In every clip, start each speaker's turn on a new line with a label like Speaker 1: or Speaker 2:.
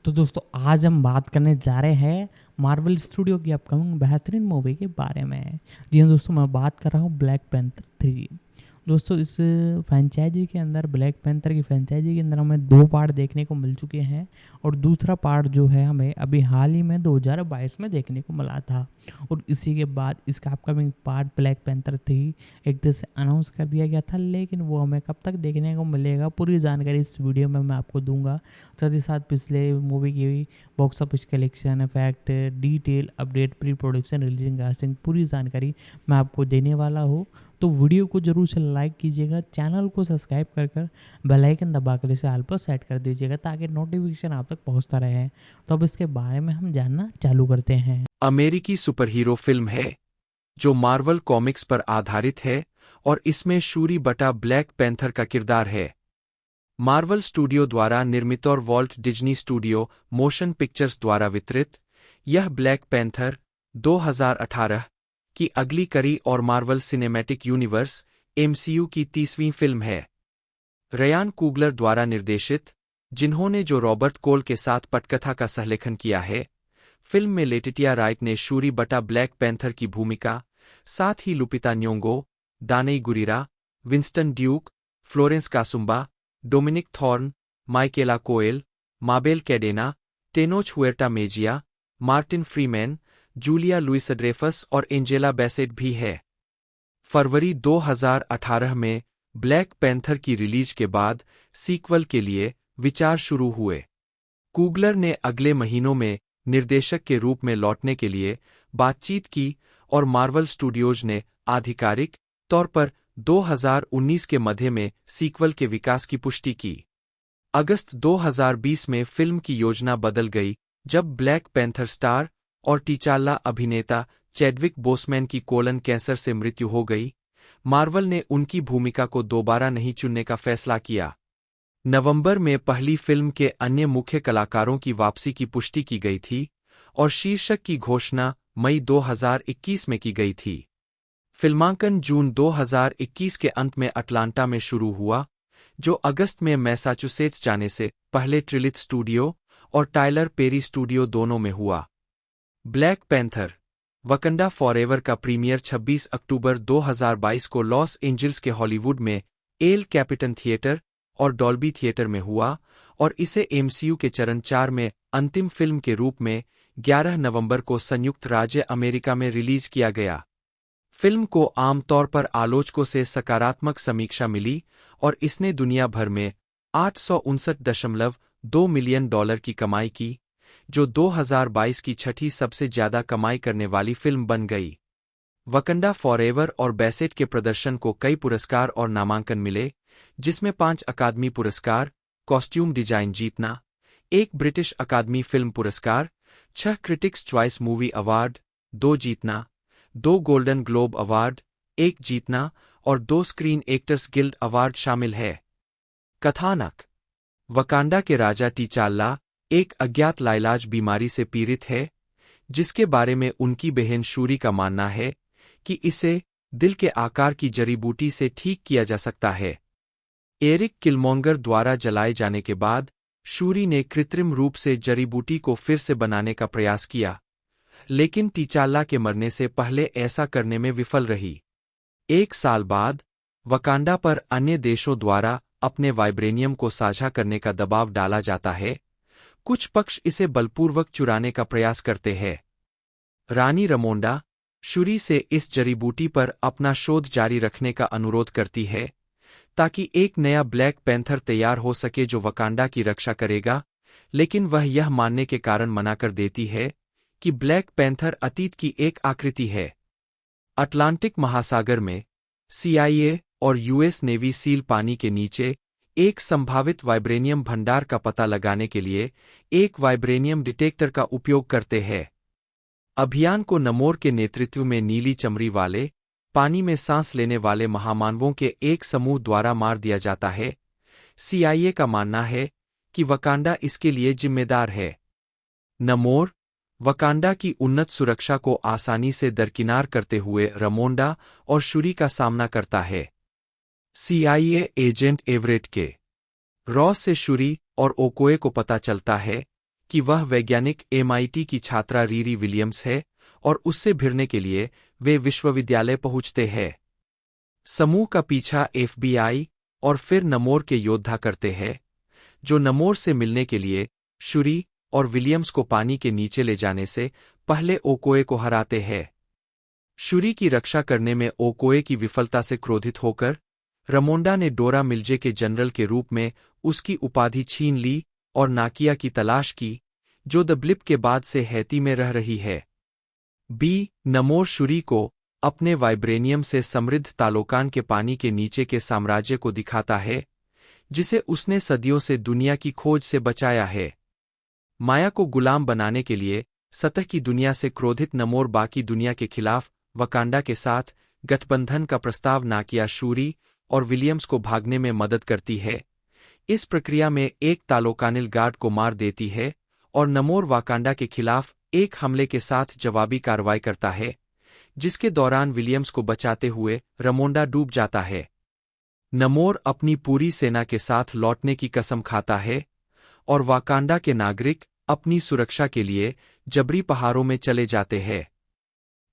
Speaker 1: तो दोस्तों आज हम बात करने जा रहे हैं मार्वल स्टूडियो की अपकमिंग बेहतरीन मूवी के बारे में। जी हाँ दोस्तों, मैं बात कर रहा हूँ ब्लैक पैंथर 3। दोस्तों इस फ्रेंचाइजी के अंदर, ब्लैक पैंथर की फ्रेंचाइजी के अंदर हमें 2 पार्ट देखने को मिल चुके हैं और दूसरा पार्ट जो है हमें अभी हाल ही में 2022 में देखने को मिला था। और इसी के बाद इसका अपकमिंग पार्ट ब्लैक पैंथर 3 एक तरह से अनाउंस कर दिया गया था, लेकिन वो हमें कब तक देखने को मिलेगा पूरी जानकारी इस वीडियो में मैं आपको दूंगा। साथ ही साथ पिछले मूवी की box office collection, effect, detail update, pre production, releasing, casting पूरी जानकारी मैं आपको देने वाला हूँ। तो वीडियो को जरूर से लाइक कीजिएगा, चैनल को सब्सक्राइब कर बेल आइकन दबाकर इसे ऑल पर सेट कर दीजिएगा ताकि नोटिफिकेशन आप तक पहुंचता रहे। तो अब इसके बारे में हम जानना चालू करते हैं।
Speaker 2: अमेरिकी सुपरहीरो फिल्म है जो मार्वल कॉमिक्स पर आधारित है और इसमें शूरी बटा ब्लैक पैंथर का किरदार है। मार्वल स्टूडियो द्वारा निर्मित और Walt Disney studio motion pictures द्वारा वितरित यह ब्लैक पैंथर 2018 की अगली कड़ी और मार्वल सिनेमैटिक यूनिवर्स एमसीयू की 30वीं फिल्म है। रयान कुगलर द्वारा निर्देशित, जिन्होंने जो रॉबर्ट कोल के साथ पटकथा का सहलेखन किया है। फिल्म में लेटिटिया राइट ने शूरी बटा ब्लैक पैंथर की भूमिका, साथ ही Lupita Nyong'o, Danai Gurira, Winston Duke, Florence Kasumba, Dominique Thorne, Michaela Coel, Mabel Cadena, Tenoch Huerta Mejia, Martin Freeman, Julia Louis Dreyfus और एंजेला बैसेट भी है। फरवरी 2018 में ब्लैक पैंथर की रिलीज के बाद सीक्वल के लिए विचार शुरू हुए। कुगलर ने अगले महीनों में निर्देशक के रूप में लौटने के लिए बातचीत की और मार्वल स्टूडियोज ने आधिकारिक तौर पर 2019 के मध्य में सीक्वल के विकास की पुष्टि की। अगस्त 2020 में फिल्म की योजना बदल गई जब ब्लैक पैंथर स्टार और टीचाला अभिनेता चैडविक बोसमैन की कोलन कैंसर से मृत्यु हो गई। मार्वल ने उनकी भूमिका को दोबारा नहीं चुनने का फैसला किया। नवंबर में पहली फिल्म के अन्य मुख्य कलाकारों की वापसी की पुष्टि की गई थी और शीर्षक की घोषणा मई 2021 में की गई थी। फिल्मांकन जून 2021 के अंत में अटलांटा में शुरू हुआ, जो अगस्त में मैसाचुसेट्स जाने से पहले ट्रिलिथ स्टूडियो और टाइलर पेरी स्टूडियो दोनों में हुआ। ब्लैक पैंथर वकंडा फॉरएवर का प्रीमियर 26 अक्टूबर 2022 को लॉस एंजल्स के हॉलीवुड में एल कैपिटन थिएटर और डॉल्बी थिएटर में हुआ और इसे एमसीयू के चरण 4 में अंतिम फिल्म के रूप में 11 नवंबर को संयुक्त राज्य अमेरिका में रिलीज किया गया। फिल्म को आमतौर पर आलोचकों से सकारात्मक समीक्षा मिली और इसने दुनिया भर में $859.2 मिलियन की कमाई की, जो 2022 की छठी सबसे ज्यादा कमाई करने वाली फिल्म बन गई। वकंडा फॉरएवर और बैसेट के प्रदर्शन को कई पुरस्कार और नामांकन मिले, जिसमें 5 अकादमी पुरस्कार, कॉस्ट्यूम डिजाइन जीतना, 1 ब्रिटिश अकादमी फिल्म पुरस्कार, 6 क्रिटिक्स चॉइस मूवी अवार्ड, 2 जीतना, 2 गोल्डन ग्लोब अवार्ड, 1 जीतना और 2 स्क्रीन एक्टर्स गिल्ड अवार्ड शामिल है। कथानक: वकांडा के राजा टीचाला एक अज्ञात लाइलाज बीमारी से पीड़ित है, जिसके बारे में उनकी बहन शूरी का मानना है कि इसे दिल के आकार की जड़ी बूटी से ठीक किया जा सकता है। एरिक किलमोंगर द्वारा जलाए जाने के बाद शूरी ने कृत्रिम रूप से जड़ी बूटी को फिर से बनाने का प्रयास किया, लेकिन टीचाला के मरने से पहले ऐसा करने में विफल रही। 1 साल बाद वकांडा पर अन्य देशों द्वारा अपने वाइब्रेनियम को साझा करने का दबाव डाला जाता है। कुछ पक्ष इसे बलपूर्वक चुराने का प्रयास करते हैं। रानी रमोंडा शूरी से इस जड़ी बूटी पर अपना शोध जारी रखने का अनुरोध करती है ताकि एक नया ब्लैक पैंथर तैयार हो सके जो वकांडा की रक्षा करेगा, लेकिन वह यह मानने के कारण मना कर देती है कि ब्लैक पैंथर अतीत की एक आकृति है। अटलांटिक महासागर में CIA और US नेवी सील पानी के नीचे एक संभावित वाइब्रेनियम भंडार का पता लगाने के लिए एक वाइब्रेनियम डिटेक्टर का उपयोग करते हैं। अभियान को नमोर के नेतृत्व में नीली चमड़ी वाले, पानी में सांस लेने वाले महामानवों के एक समूह द्वारा मार दिया जाता है। CIA का मानना है कि वकांडा इसके लिए जिम्मेदार है। नमोर वकांडा की उन्नत सुरक्षा को आसानी से दरकिनार करते हुए रमोंडा और शूरी का सामना करता है। CIA एजेंट एवरेट के रॉस से शूरी और ओकोए को पता चलता है कि वह वैज्ञानिक MIT की छात्रा रीरी विलियम्स है और उससे भिड़ने के लिए वे विश्वविद्यालय पहुंचते हैं। समूह का पीछा FBI और फिर नमोर के योद्धा करते हैं, जो नमोर से मिलने के लिए शूरी और विलियम्स को पानी के नीचे ले जाने से पहले ओकोए को हराते हैं। शूरी की रक्षा करने में ओकोए की विफलता से क्रोधित होकर रमोंडा ने डोरा मिल्जे के जनरल के रूप में उसकी उपाधि छीन ली और नाकिया की तलाश की, जो द ब्लिप के बाद से हैती में रह रही है। नमोर शूरी को अपने वाइब्रेनियम से समृद्ध तालोकान के पानी के नीचे के साम्राज्य को दिखाता है, जिसे उसने सदियों से दुनिया की खोज से बचाया है। माया को गुलाम बनाने के लिए सतह की दुनिया से क्रोधित नमोर बाकी दुनिया के खिलाफ वकांडा के साथ गठबंधन का प्रस्ताव नाकिया शूरी और विलियम्स को भागने में मदद करती है। इस प्रक्रिया में एक तालोकानिल गार्ड को मार देती है और नमोर वाकांडा के खिलाफ एक हमले के साथ जवाबी कार्रवाई करता है, जिसके दौरान विलियम्स को बचाते हुए रमोंडा डूब जाता है। नमोर अपनी पूरी सेना के साथ लौटने की कसम खाता है और वाकांडा के नागरिक अपनी सुरक्षा के लिए जबरी पहाड़ों में चले जाते हैं।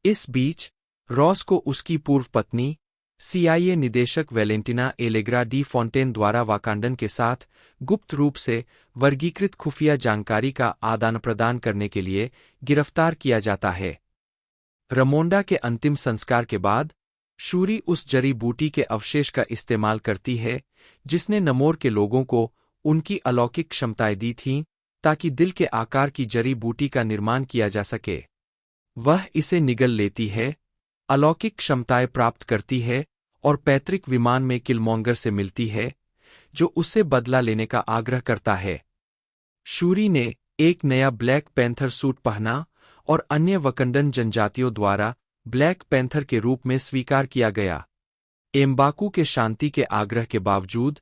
Speaker 2: इस बीच रॉस को उसकी पूर्व पत्नी CIA निदेशक वैलेंटिना एलेग्रा डी फॉन्टेन द्वारा वाकांडन के साथ गुप्त रूप से वर्गीकृत खुफिया जानकारी का आदान प्रदान करने के लिए गिरफ्तार किया जाता है। रमोंडा के अंतिम संस्कार के बाद शूरी उस जड़ी बूटी के अवशेष का इस्तेमाल करती है जिसने नमोर के लोगों को उनकी अलौकिक क्षमताएं दी थीं, ताकि दिल के आकार की जड़ी बूटी का निर्माण किया जा सके। वह इसे निगल लेती है, अलौकिक क्षमताएं प्राप्त करती है और पैतृक विमान में किलमोंगर से मिलती है, जो उससे बदला लेने का आग्रह करता है। शूरी ने एक नया ब्लैक पैंथर सूट पहना और अन्य वकंडन जनजातियों द्वारा ब्लैक पैंथर के रूप में स्वीकार किया गया। एम्बाकू के शांति के आग्रह के बावजूद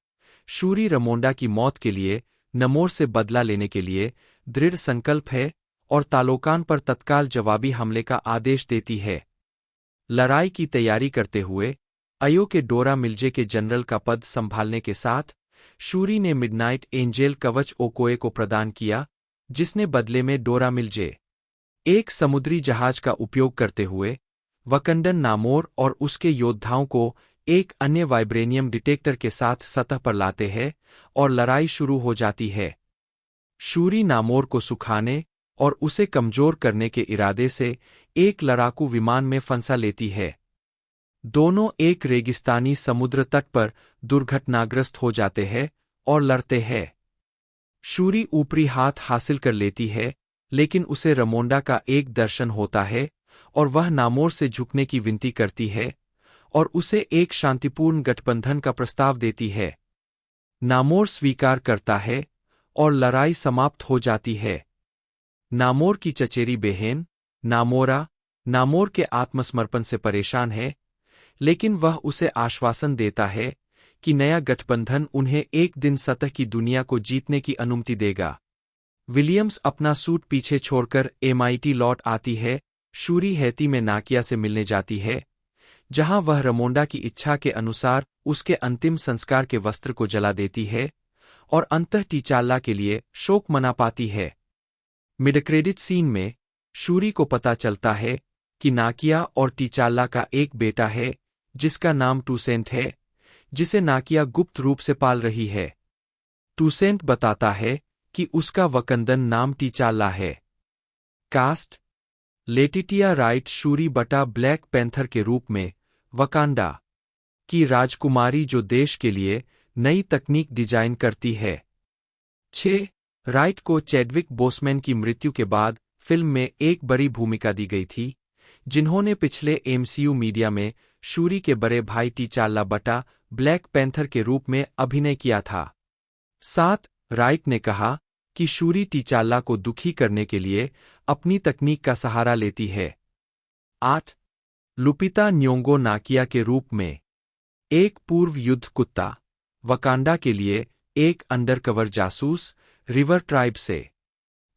Speaker 2: शूरी रमोंडा की मौत के लिए नमोर से बदला लेने के लिए दृढ़ संकल्प है और तालोकान पर तत्काल जवाबी हमले का आदेश देती है। लड़ाई की तैयारी करते हुए अयो के डोरा मिल्जे के जनरल का पद संभालने के साथ शूरी ने मिडनाइट एंजेल कवच ओकोए को प्रदान किया, जिसने बदले में डोरा मिल्जे, एक समुद्री जहाज का उपयोग करते हुए वकंडन नामोर और उसके योद्धाओं को एक अन्य वाइब्रेनियम डिटेक्टर के साथ सतह पर लाते हैं और लड़ाई शुरू हो जाती है। शूरी नामोर को सुखाने और उसे कमजोर करने के इरादे से एक लड़ाकू विमान में फंसा लेती है। दोनों एक रेगिस्तानी समुद्र तट पर दुर्घटनाग्रस्त हो जाते हैं और लड़ते हैं। शूरी ऊपरी हाथ हासिल कर लेती है, लेकिन उसे रमोंडा का एक दर्शन होता है और वह नामोर से झुकने की विनती करती है और उसे एक शांतिपूर्ण गठबंधन का प्रस्ताव देती है। नामोर स्वीकार करता है और लड़ाई समाप्त हो जाती है। नामोर की चचेरी बहन नामोरा नामोर के आत्मसमर्पण से परेशान है, लेकिन वह उसे आश्वासन देता है कि नया गठबंधन उन्हें एक दिन सतह की दुनिया को जीतने की अनुमति देगा। विलियम्स अपना सूट पीछे छोड़कर MIT लौट आती है। शूरी हैती में नाकिया से मिलने जाती है, जहां वह रमोंडा की इच्छा के अनुसार उसके अंतिम संस्कार के वस्त्र को जला देती है और अंततः टीचाला के लिए शोक मना पाती है। मिडक्रेडिट सीन में शूरी को पता चलता है कि नाकिया और टीचाला का एक बेटा है जिसका नाम टूसेंट है, जिसे नाकिया गुप्त रूप से पाल रही है। टूसेंट बताता है कि उसका वकंदन नाम टीचाला है। कास्ट लेटिटिया राइट शूरी बटा ब्लैक पैंथर के रूप में वकांडा की राजकुमारी जो देश के लिए नई तकनीक डिजाइन करती है। 6. राइट को चैडविक बोसमैन की मृत्यु के बाद फिल्म में एक बड़ी भूमिका दी गई थी, जिन्होंने पिछले MCU मीडिया में शूरी के बड़े भाई टीचाला बटा ब्लैक पैंथर के रूप में अभिनय किया था। 7. राइट ने कहा कि शूरी टीचाला को दुखी करने के लिए अपनी तकनीक का सहारा लेती है। 8. लुपिता न्योंगो नाकिया के रूप में एक पूर्व युद्ध कुत्ता, वकांडा के लिए एक अंडरकवर जासूस, रिवर ट्राइब से।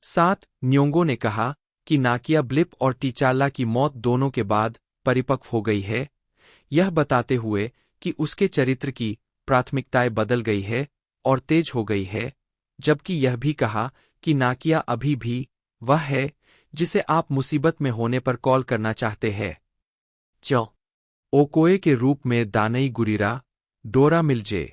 Speaker 2: 7. न्योंगो ने कहा कि नाकिया ब्लिप और टीचाला की मौत दोनों के बाद परिपक्व हो गई है, यह बताते हुए कि उसके चरित्र की प्राथमिकताएं बदल गई है और तेज हो गई है, जबकि यह भी कहा कि नाकिया अभी भी वह है जिसे आप मुसीबत में होने पर कॉल करना चाहते हैं। चौ ओकोए के रूप में दानई गुरिरा, डोरा मिल्जे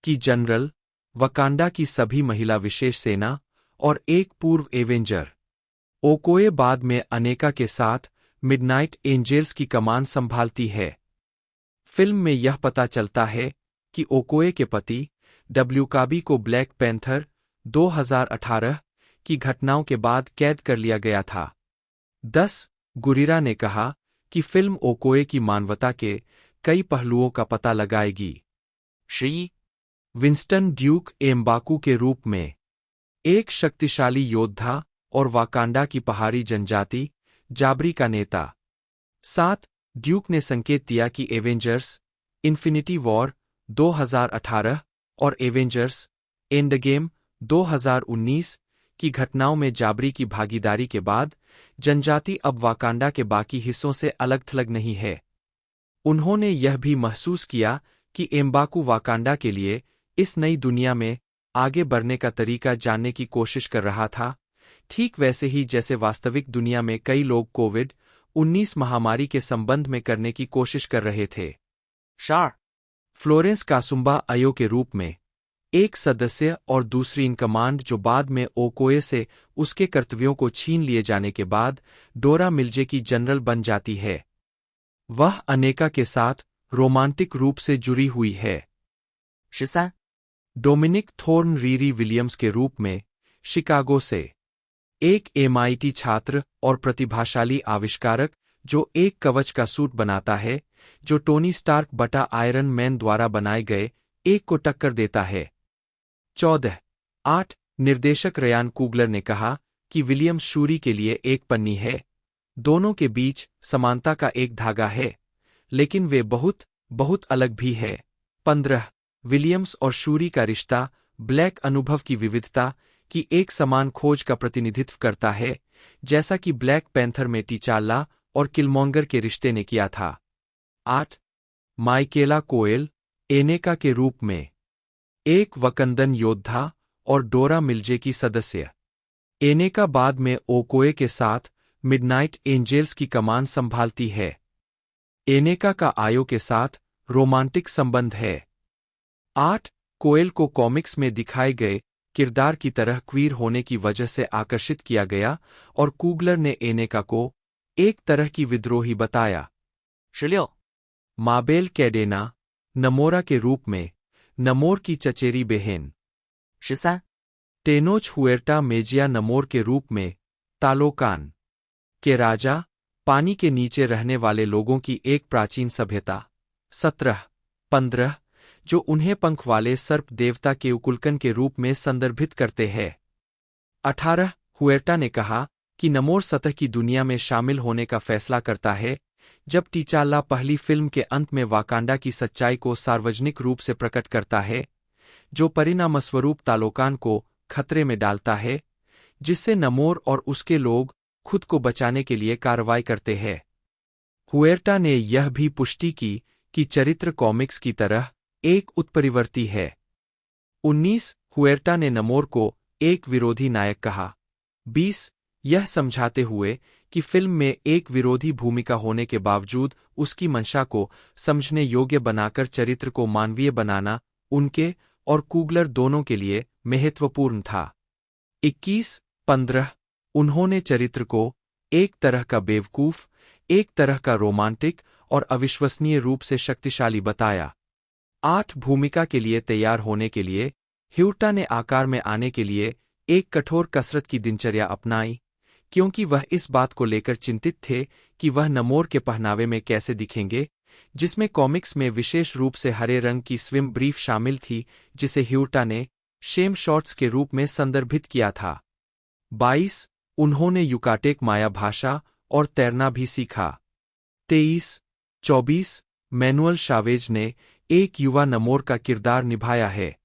Speaker 2: की जनरल, वकांडा की सभी महिला विशेष सेना और एक पूर्व एवेंजर। ओकोए बाद में अनेका के साथ मिडनाइट एंजेल्स की कमान संभालती है। फिल्म में यह पता चलता है कि ओकोए के पति डब्ल्यूकाबी को ब्लैक पैंथर 2018 की घटनाओं के बाद कैद कर लिया गया था। 10 गुरिरा ने कहा कि फिल्म ओकोए की मानवता के कई पहलुओं का पता लगाएगी। श्री विंस्टन ड्यूक एम्बाकू के रूप में एक शक्तिशाली योद्धा और वाकांडा की पहाड़ी जनजाति जाबरी का नेता। 7 ड्यूक ने संकेत दिया कि एवेंजर्स इन्फिनिटी वॉर 2018 और एवेंजर्स एंडगेम 2019 की घटनाओं में जाबरी की भागीदारी के बाद जनजाति अब वाकांडा के बाकी हिस्सों से अलग थलग नहीं है। उन्होंने यह भी महसूस किया कि एम्बाकू वाकांडा के लिए इस नई दुनिया में आगे बढ़ने का तरीका जानने की कोशिश कर रहा था, ठीक वैसे ही जैसे वास्तविक दुनिया में कई लोग कोविड-19 महामारी के संबंध में करने की कोशिश कर रहे थे। शार फ्लोरेंस कासुम्बा अयो के रूप में एक सदस्य और दूसरी इन कमांड जो बाद में ओकोए से उसके कर्तव्यों को छीन लिए जाने के बाद डोरा मिल्जे की जनरल बन जाती है। वह अनेका के साथ रोमांटिक रूप से जुड़ी हुई है। शिसा डोमिनिक थोर्न रीरी विलियम्स के रूप में शिकागो से एक एमआईटी छात्र और प्रतिभाशाली आविष्कारक जो एक कवच का सूट बनाता है जो टोनी स्टार्क बटा आयरन मैन द्वारा बनाए गए एक को टक्कर देता है। 14 निर्देशक रयान कुगलर ने कहा कि विलियम्स शूरी के लिए एक पन्नी है, दोनों के बीच समानता का एक धागा है, लेकिन वे बहुत बहुत अलग भी है। 15 विलियम्स और शूरी का रिश्ता ब्लैक अनुभव की विविधता की एक समान खोज का प्रतिनिधित्व करता है, जैसा कि ब्लैक पैंथर में टीचाला और किलमॉन्गर के रिश्ते ने किया था। 8 माइकेला कोएल एनेका के रूप में एक वकंदन योद्धा और डोरा मिल्जे की सदस्य। एनेका बाद में ओकोए के साथ मिडनाइट एंजेल्स की कमान संभालती है। एनेका का आयो के साथ रोमांटिक संबंध है। 8 कोएल को कॉमिक्स में दिखाए गए किरदार की तरह क्वीर होने की वजह से आकर्षित किया गया और कुगलर ने एनेका को एक तरह की विद्रोही बताया। शिल्यो माबेल कैडेना नमोरा के रूप में नमोर की चचेरी बहन। शिसा टेनोच हुएर्टा मेजिया नमोर के रूप में तालोकान के राजा, पानी के नीचे रहने वाले लोगों की एक प्राचीन सभ्यता। 17 जो उन्हें पंख वाले सर्प देवता के उकुलकन के रूप में संदर्भित करते हैं। 18 हुएर्टा ने कहा कि नमोर सतह की दुनिया में शामिल होने का फैसला करता है जब टीचाला पहली फिल्म के अंत में वाकांडा की सच्चाई को सार्वजनिक रूप से प्रकट करता है, जो परिणामस्वरूप तालोकान को खतरे में डालता है, जिससे नमोर और उसके लोग खुद को बचाने के लिए कार्रवाई करते हैं। हुएर्टा ने यह भी पुष्टि की कि चरित्र कॉमिक्स की तरह एक उत्परिवर्ती है। 19 हुएर्टा ने नमोर को एक विरोधी नायक कहा। 20 यह समझाते हुए कि फिल्म में एक विरोधी भूमिका होने के बावजूद उसकी मंशा को समझने योग्य बनाकर चरित्र को मानवीय बनाना उनके और कुगलर दोनों के लिए महत्वपूर्ण था। 21-15 उन्होंने चरित्र को एक तरह का बेवकूफ, एक तरह का रोमांटिक और अविश्वसनीय रूप से शक्तिशाली बताया। 8 भूमिका के लिए तैयार होने के लिए ह्यूर्टा ने आकार में आने के लिए एक कठोर कसरत की दिनचर्या अपनाई, क्योंकि वह इस बात को लेकर चिंतित थे कि वह नमोर के पहनावे में कैसे दिखेंगे, जिसमें कॉमिक्स में विशेष रूप से हरे रंग की स्विम ब्रीफ शामिल थी जिसे ह्यूर्टा ने शेम शॉर्ट्स के रूप में संदर्भित किया था। 22 उन्होंने युकाटेक माया भाषा और तैरना भी सीखा। 23-24 मैनुअल शावेज ने एक युवा नमोर का किरदार निभाया है।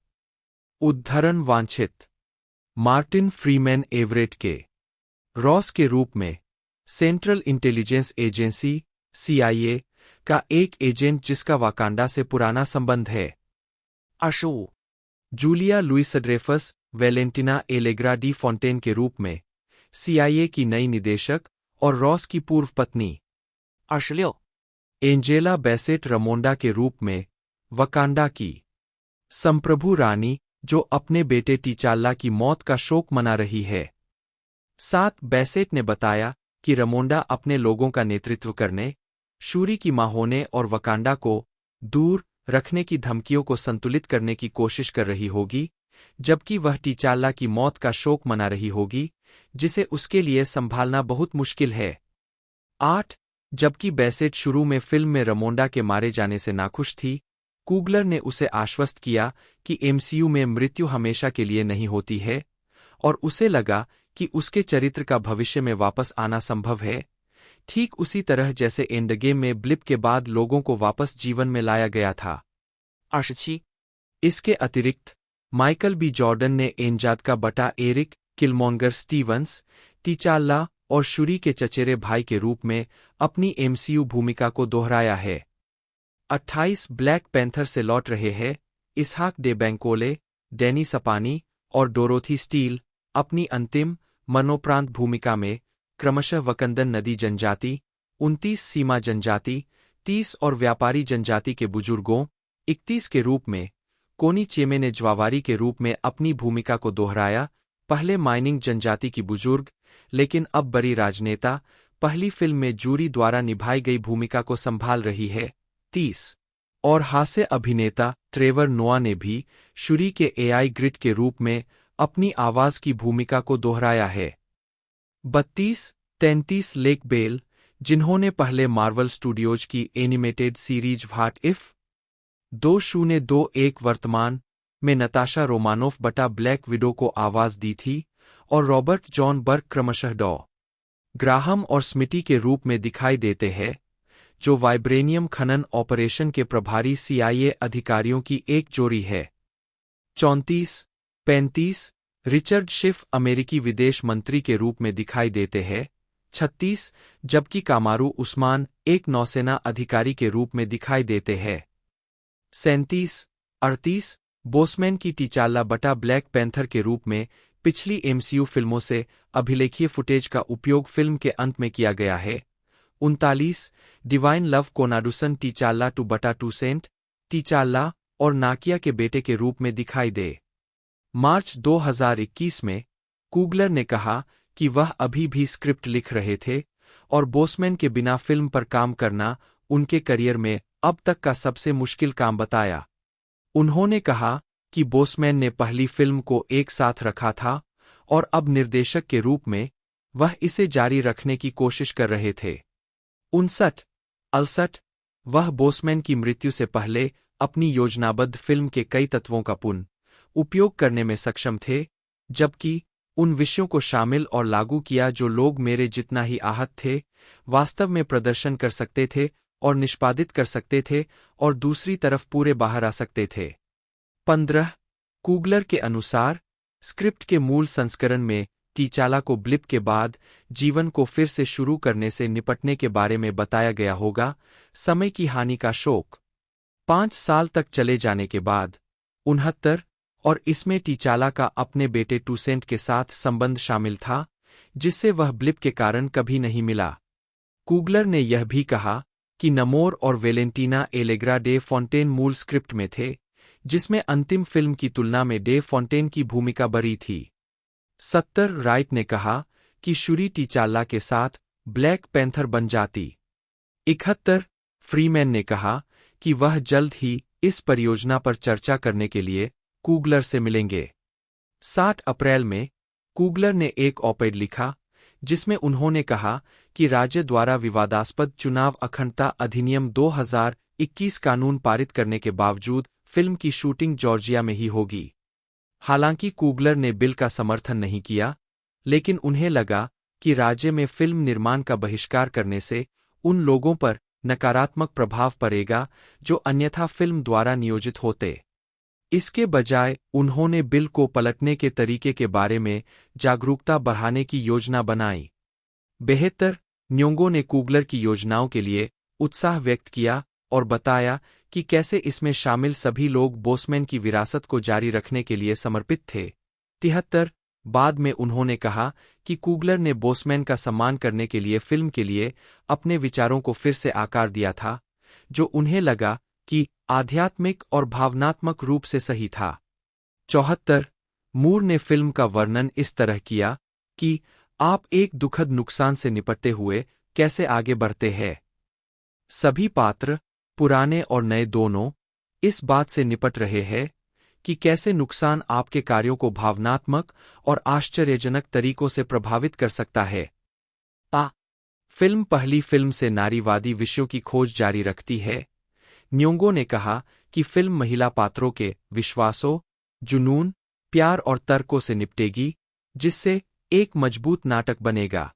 Speaker 2: उद्धरण वांछित मार्टिन फ्रीमैन एवरेट के रॉस के रूप में सेंट्रल इंटेलिजेंस एजेंसी CIA का एक एजेंट जिसका वाकांडा से पुराना संबंध है। अशो Julia Louis Dreyfus Valentina Allegra de Fontaine के रूप में CIA की नई निदेशक और रॉस की पूर्व पत्नी
Speaker 3: 26.
Speaker 2: एंजेला बेसेट रमोंडा के रूप में वकांडा की संप्रभु रानी, जो अपने बेटे टीचाल्ला की मौत का शोक मना रही है। 7. बेसेट ने बताया कि रमोंडा अपने लोगों का नेतृत्व करने, शूरी की मां होने और वकांडा को दूर रखने की धमकियों को संतुलित करने की कोशिश कर रही होगी, जबकि वह टीचाल्ला की मौत का शोक मना रही होगी, जिसे उसके लिए संभालना बहुत मुश्किल है। 8. जबकि बेसेट शुरू में फिल्म में रमोंडा के मारे जाने से नाखुश थी, कूगलर ने उसे आश्वस्त किया कि MCU में मृत्यु हमेशा के लिए नहीं होती है, और उसे लगा कि उसके चरित्र का भविष्य में वापस आना संभव है, ठीक उसी तरह जैसे एंडगेम में ब्लिप के बाद लोगों को वापस जीवन में लाया गया था।
Speaker 3: 27.
Speaker 2: इसके अतिरिक्त माइकल बी जॉर्डन ने एंजादका बटा एरिक किलमॉन्गर स्टीवंस, टीचाल्ला और शूरी के चचेरे भाई के रूप में अपनी MCU भूमिका को दोहराया है। 28. ब्लैक पैंथर से लौट रहे हैं इसहाक डे बैंकोले, डैनी सपानी और डोरोथी स्टील अपनी अंतिम मनोप्रांत भूमिका में क्रमशः वकंदन नदी जनजाति, 29 सीमा जनजाति, 30 और व्यापारी जनजाति के बुजुर्गों, 31 के रूप में कोनी चेमे ने ज्वावारी के रूप में अपनी भूमिका को दोहराया, पहले माइनिंग जनजाति की बुजुर्ग, लेकिन अब बड़ी राजनेता, पहली फिल्म में जूरी द्वारा निभाई गई भूमिका को संभाल रही है। 30 और हास्य अभिनेता ट्रेवर नोआ ने भी शूरी के AI ग्रिड के रूप में अपनी आवाज की भूमिका को दोहराया है। 32 33 लेक बेल, जिन्होंने पहले मार्वल स्टूडियोज की एनिमेटेड सीरीज व्हाट इफ 2021 वर्तमान में नताशा रोमानोफ बटा ब्लैक विडो को आवाज दी थी, और रॉबर्ट जॉन बर्क क्रमशः डॉ ग्राहम और स्मिटी के रूप में दिखाई देते हैं, जो वाइब्रेनियम खनन ऑपरेशन के प्रभारी CIA अधिकारियों की एक जोड़ी है। 34 35 रिचर्ड शिफ अमेरिकी विदेश मंत्री के रूप में दिखाई देते हैं। 36 जबकि कामारू उस्मान एक नौसेना अधिकारी के रूप में दिखाई देते हैं। 37 38 बोसमैन की टीचाल्ला बटा ब्लैक पैंथर के रूप में पिछली MCU फिल्मों से अभिलेखीय फुटेज का उपयोग फिल्म के अंत में किया गया है। 39 डिवाइन लव कोनाडुसन टीचाल्ला टू बटा टू सेंट, टीचाल्ला और नाकिया के बेटे के रूप में दिखाई दे। मार्च 2021 में कूगलर ने कहा कि वह अभी भी स्क्रिप्ट लिख रहे थे, और बोसमैन के बिना फिल्म पर काम करना उनके करियर में अब तक का सबसे मुश्किल काम बताया। उन्होंने कहा कि बोसमैन ने पहली फिल्म को एक साथ रखा था, और अब निर्देशक के रूप में वह इसे जारी रखने की कोशिश कर रहे थे। 59 वह बोसमैन की मृत्यु से पहले अपनी योजनाबद्ध फिल्म के कई तत्वों का पुनः उपयोग करने में सक्षम थे, जबकि उन विषयों को शामिल और लागू किया जो लोग मेरे जितना ही आहत थे, वास्तव में प्रदर्शन कर सकते थे और निष्पादित कर सकते थे, और दूसरी तरफ पूरे बाहर आ सकते थे। 15 कूगलर के अनुसार स्क्रिप्ट के मूल संस्करण में टीचाला को ब्लिप के बाद जीवन को फिर से शुरू करने से निपटने के बारे में बताया गया होगा, समय की हानि का शोक 5 साल तक चले जाने के बाद। 69 और इसमें टीचाला का अपने बेटे टूसेंट के साथ संबंध शामिल था, जिससे वह ब्लिप के कारण कभी नहीं मिला। कूगलर ने यह भी कहा कि नमोर और वेलेंटीना एलेग्रा डे फॉन्टेन मूल स्क्रिप्ट में थे, जिसमें अंतिम फिल्म की तुलना में डे फॉन्टेन की भूमिका बड़ी थी। 70 राइट ने कहा कि शूरी टीचाला के साथ ब्लैक पैंथर बन जाती। 71 फ्रीमैन ने कहा कि वह जल्द ही इस परियोजना पर चर्चा करने के लिए कूगलर से मिलेंगे। 60 अप्रैल में कूगलर ने एक ऑपेड लिखा, जिसमें उन्होंने कहा कि राज्य द्वारा विवादास्पद चुनाव अखंडता अधिनियम 2021 कानून पारित करने के बावजूद फिल्म की शूटिंग जॉर्जिया में ही होगी। हालांकि कूगलर ने बिल का समर्थन नहीं किया, लेकिन उन्हें लगा कि राज्य में फिल्म निर्माण का बहिष्कार करने से उन लोगों पर नकारात्मक प्रभाव पड़ेगा जो अन्यथा फिल्म द्वारा नियोजित होते। इसके बजाय उन्होंने बिल को पलटने के तरीके के बारे में जागरूकता बढ़ाने की योजना बनाई। 72 न्योंगो ने कूगलर की योजनाओं के लिए उत्साह व्यक्त किया और बताया कि कैसे इसमें शामिल सभी लोग बोसमैन की विरासत को जारी रखने के लिए समर्पित थे। 73। बाद में उन्होंने कहा कि कुगलर ने बोसमैन का सम्मान करने के लिए फिल्म के लिए अपने विचारों को फिर से आकार दिया था, जो उन्हें लगा कि आध्यात्मिक और भावनात्मक रूप से सही था। 74। मूर ने फिल्म का वर्णन इस तरह किया कि आप एक दुखद नुकसान से निपटते हुए कैसे आगे बढ़ते हैं। सभी पात्र, पुराने और नए दोनों, इस बात से निपट रहे हैं कि कैसे नुकसान आपके कार्यों को भावनात्मक और आश्चर्यजनक तरीकों से प्रभावित कर सकता है। फिल्म पहली फिल्म से नारीवादी विषयों की खोज जारी रखती है। न्योंगो ने कहा कि फिल्म महिला पात्रों के विश्वासों, जुनून, प्यार और तर्कों से निपटेगी, जिससे एक मजबूत नाटक बनेगा।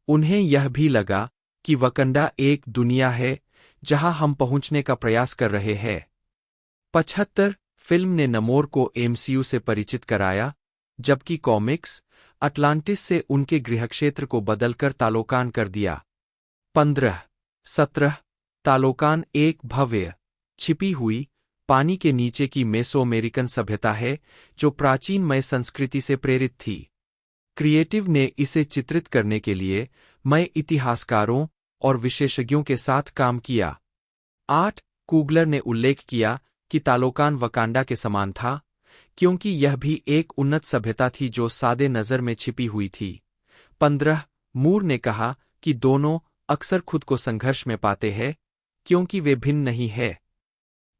Speaker 2: उन्हें यह भी लगा कि वकंडा एक दुनिया है जहां हम पहुंचने का प्रयास कर रहे हैं। 75। फिल्म ने नमोर को एमसीयू से परिचित कराया, जबकि कॉमिक्स अटलांटिस से उनके गृहक्षेत्र को बदलकर तालोकान कर दिया। 15। 17। तालोकान एक भव्य, छिपी हुई, पानी के नीचे की मेसो अमेरिकन सभ्यता है जो प्राचीन मय संस्कृति से प्रेरित थी। क्रिएटिव ने इसे चित्रित करने के लिए मय इतिहासकारों और विशेषज्ञों के साथ काम किया। 8। कुगलर ने उल्लेख किया कि तालोकान वकांडा के समान था, क्योंकि यह भी एक उन्नत सभ्यता थी जो सादे नज़र में छिपी हुई थी। 15। मूर ने कहा कि दोनों अक्सर खुद को संघर्ष में पाते हैं, क्योंकि वे भिन्न नहीं हैं।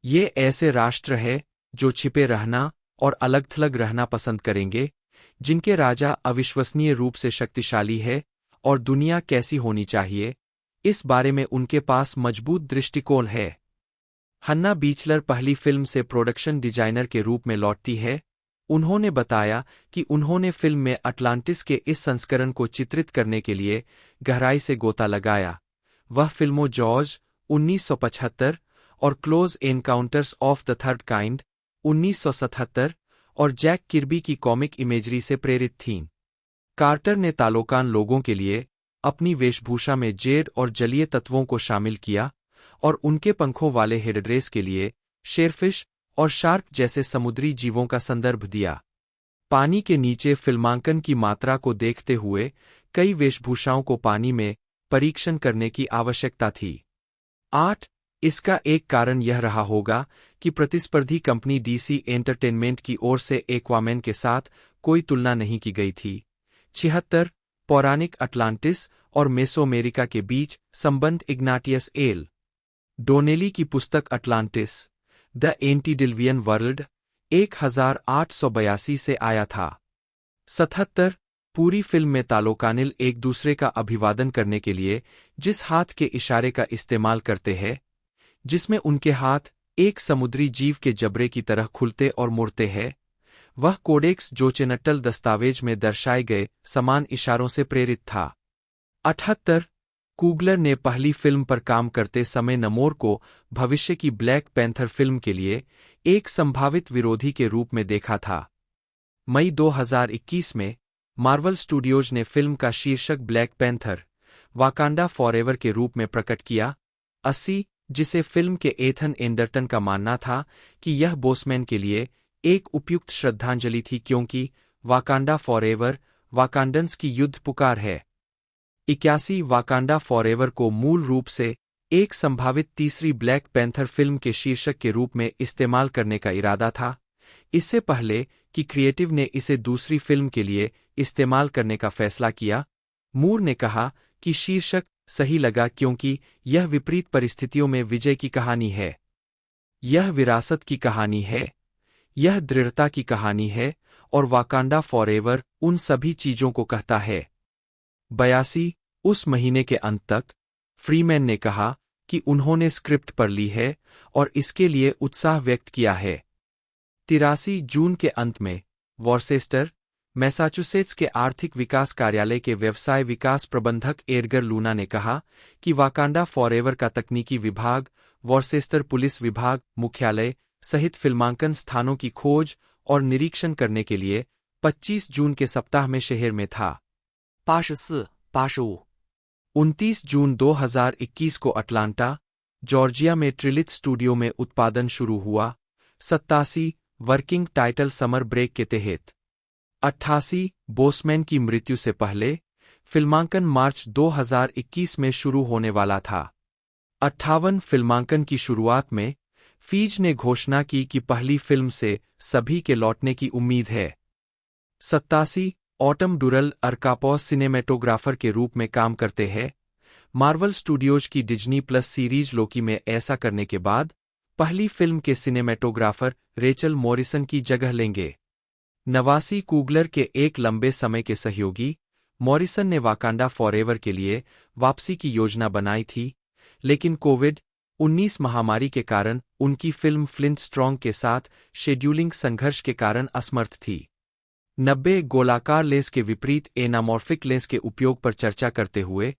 Speaker 2: ये ऐसे राष्ट्र हैं जो छिपे रहना और अलग-थलग रहना पसंद करेंगे, जिनके राजा अविश्वसनीय रूप से शक्तिशाली है और दुनिया कैसी होनी चाहिए, इस बारे में उनके पास मजबूत दृष्टिकोण है। हन्ना बीचलर पहली फिल्म से प्रोडक्शन डिजाइनर के रूप में लौटती है। उन्होंने बताया कि उन्होंने फिल्म में अटलांटिस के इस संस्करण को चित्रित करने के लिए गहराई से गोता लगाया। वह फिल्मों जॉर्ज 1975 और close encounters of the third kind 1977 और जैक किर्बी की कॉमिक इमेजरी से प्रेरित थीं। कार्टर ने तालोकान लोगों के लिए अपनी वेशभूषा में जेड और जलीय तत्वों को शामिल किया और उनके पंखों वाले हेडड्रेस के लिए शेरफिश और शार्क जैसे समुद्री जीवों का संदर्भ दिया। पानी के नीचे फिल्मांकन की मात्रा को देखते हुए कई वेशभूषाओं को पानी में परीक्षण करने की आवश्यकता थी। 8। इसका एक कारण यह रहा होगा कि प्रतिस्पर्धी कंपनी डीसी एंटरटेनमेंट की ओर से एक्वामैन के साथ कोई तुलना नहीं की गई थी। 76। पौराणिक अटलांटिस और मेसोअमेरिका के बीच संबंध इग्नाटियस एल डोनेली की पुस्तक अटलांटिस द एंटीडिल्वियन वर्ल्ड 1882 से आया था। 77। पूरी फिल्म में तालोकानिल एक दूसरे का अभिवादन करने के लिए जिस हाथ के इशारे का इस्तेमाल करते हैं, जिसमें उनके हाथ एक समुद्री जीव के जबड़े की तरह खुलते और मुड़ते हैं, वह कोडेक्स जोचेनट्टल दस्तावेज में दर्शाए गए समान इशारों से प्रेरित था। 78। कुगलर ने पहली फिल्म पर काम करते समय नमोर को भविष्य की ब्लैक पैंथर फिल्म के लिए एक संभावित विरोधी के रूप में देखा था। मई 2021 में मार्वल स्टूडियोज ने फिल्म का शीर्षक ब्लैक पैंथर वाकांडा फॉरएवर के रूप में प्रकट किया। 80, जिसे फिल्म के एथन एंडरटन का मानना था कि यह बोसमैन के लिए एक उपयुक्त श्रद्धांजलि थी क्योंकि वाकांडा फॉरएवर वाकांडन्स की युद्ध पुकार है। 81 वाकांडा फॉरएवर को मूल रूप से एक संभावित तीसरी ब्लैक पैंथर फिल्म के शीर्षक के रूप में इस्तेमाल करने का इरादा था, इससे पहले कि क्रिएटिव ने इसे दूसरी फिल्म के लिए इस्तेमाल करने का फैसला किया। मूर ने कहा कि शीर्षक सही लगा क्योंकि यह विपरीत परिस्थितियों में विजय की कहानी है, यह विरासत की कहानी है, यह दृढ़ता की कहानी है और वाकांडा फॉरएवर उन सभी चीजों को कहता है। 82 उस महीने के अंत तक फ्रीमैन ने कहा कि उन्होंने स्क्रिप्ट पढ़ ली है और इसके लिए उत्साह व्यक्त किया है। 83 जून के अंत में वॉर्सेस्टर, मैसाचुसेट्स के आर्थिक विकास कार्यालय के व्यवसाय विकास प्रबंधक एडगर लूना ने कहा कि वाकांडा फॉरएवर का तकनीकी विभाग वॉर्सेस्टर पुलिस विभाग मुख्यालय सहित फिल्मांकन स्थानों की खोज और निरीक्षण करने के लिए 25 जून के सप्ताह में शहर में था।
Speaker 3: 84、85、29
Speaker 2: जून 2021 को अटलांटा, जॉर्जिया में ट्रिलिथ स्टूडियो में उत्पादन शुरू हुआ। 87 वर्किंग टाइटल समर ब्रेक के तहत 88 बोसमैन की मृत्यु से पहले फिल्मांकन मार्च 2021 में शुरू होने वाला था। 58 फिल्मांकन की शुरुआत में फीज ने घोषणा की कि पहली फिल्म से सभी के लौटने की उम्मीद है। 87 ऑटम डुरल अरकापोस सिनेमेटोग्राफर के रूप में काम करते हैं। मार्वल स्टूडियोज की डिज्नी प्लस सीरीज लोकी में ऐसा करने के बाद पहली फिल्म के सिनेमेटोग्राफर रेचल मॉरिसन की जगह लेंगे। 89 कूगलर के एक लंबे समय के सहयोगी मॉरिसन ने वाकांडा फॉरएवर के लिए वापसी की योजना बनाई थी, लेकिन कोविड-19 महामारी के कारण उनकी फिल्म फ्लिंट स्ट्रॉन्ग के साथ शेड्यूलिंग संघर्ष के कारण असमर्थ थी। 90 गोलाकार लेंस के विपरीत एनामॉर्फिक लेंस के उपयोग पर चर्चा करते हुए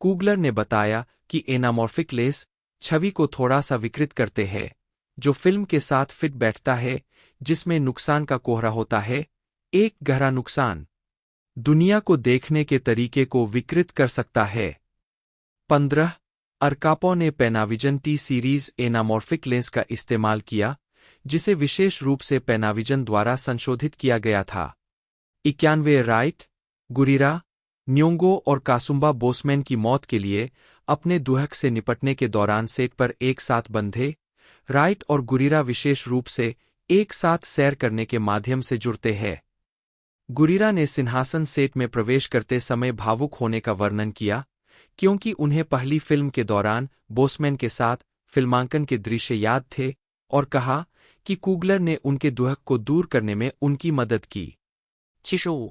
Speaker 2: कूगलर ने बताया कि एनामॉर्फिक लेंस छवि को थोड़ा सा विकृत करते हैं, जो फिल्म के साथ फिट बैठता है, जिसमें नुकसान का कोहरा होता है। एक गहरा नुकसान दुनिया को देखने के तरीके को विकृत कर सकता है। 15 अरकापो ने पैनाविजन टी सीरीज एनामॉर्फिक लेंस का इस्तेमाल किया, जिसे विशेष रूप से पैनाविजन द्वारा संशोधित किया गया था। 91 राइट, गुरिरा, न्योंगो और कासुम्बा बोसमैन की मौत के लिए अपने दुहक से निपटने के दौरान सेट पर एक साथ बंधे। राइट और गुरिरा विशेष रूप से एक साथ सैर करने के माध्यम से जुड़ते हैं। गुरिरा ने सिंहासन सेट में प्रवेश करते समय भावुक होने का वर्णन किया, क्योंकि उन्हें पहली फिल्म के दौरान बोसमैन के साथ फिल्मांकन के दृश्य याद थे, और कहा कि कूगलर ने उनके दुहक को दूर करने में उनकी मदद की।
Speaker 3: 75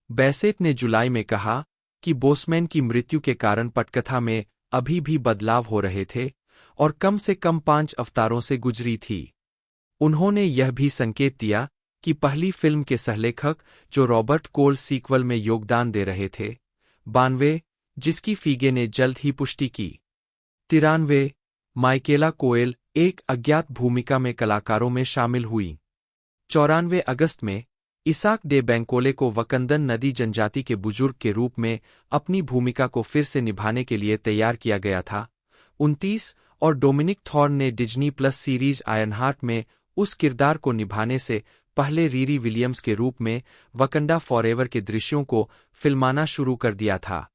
Speaker 2: बैसेट ने जुलाई में कहा कि बोसमैन की मृत्यु के कारण पटकथा में अभी भी बदलाव हो रहे थे और कम से कम 5 अवतारों से गुजरी थी। उन्होंने यह भी संकेत दिया कि पहली फिल्म के सहलेखक जो रॉबर्ट कोल सीक्वल में योगदान दे रहे थे। 92 जिसकी फीगे ने जल्द ही पुष्टि की। 93 माइकेला कोएल एक अज्ञात भूमिका में कलाकारों में शामिल हुई। 94 अगस्त में इसाक डे बैंकोले को वकंदन नदी जनजाति के बुजुर्ग के रूप में अपनी भूमिका को फिर से निभाने के लिए तैयार किया गया था। 29 और डोमिनिक थॉर्न ने डिज्नी प्लस सीरीज आयरनहार्ट में उस किरदार को निभाने से पहले रीरी विलियम्स के रूप में वकंडा फॉरएवर के दृश्यों को फिल्माना शुरू कर दिया था।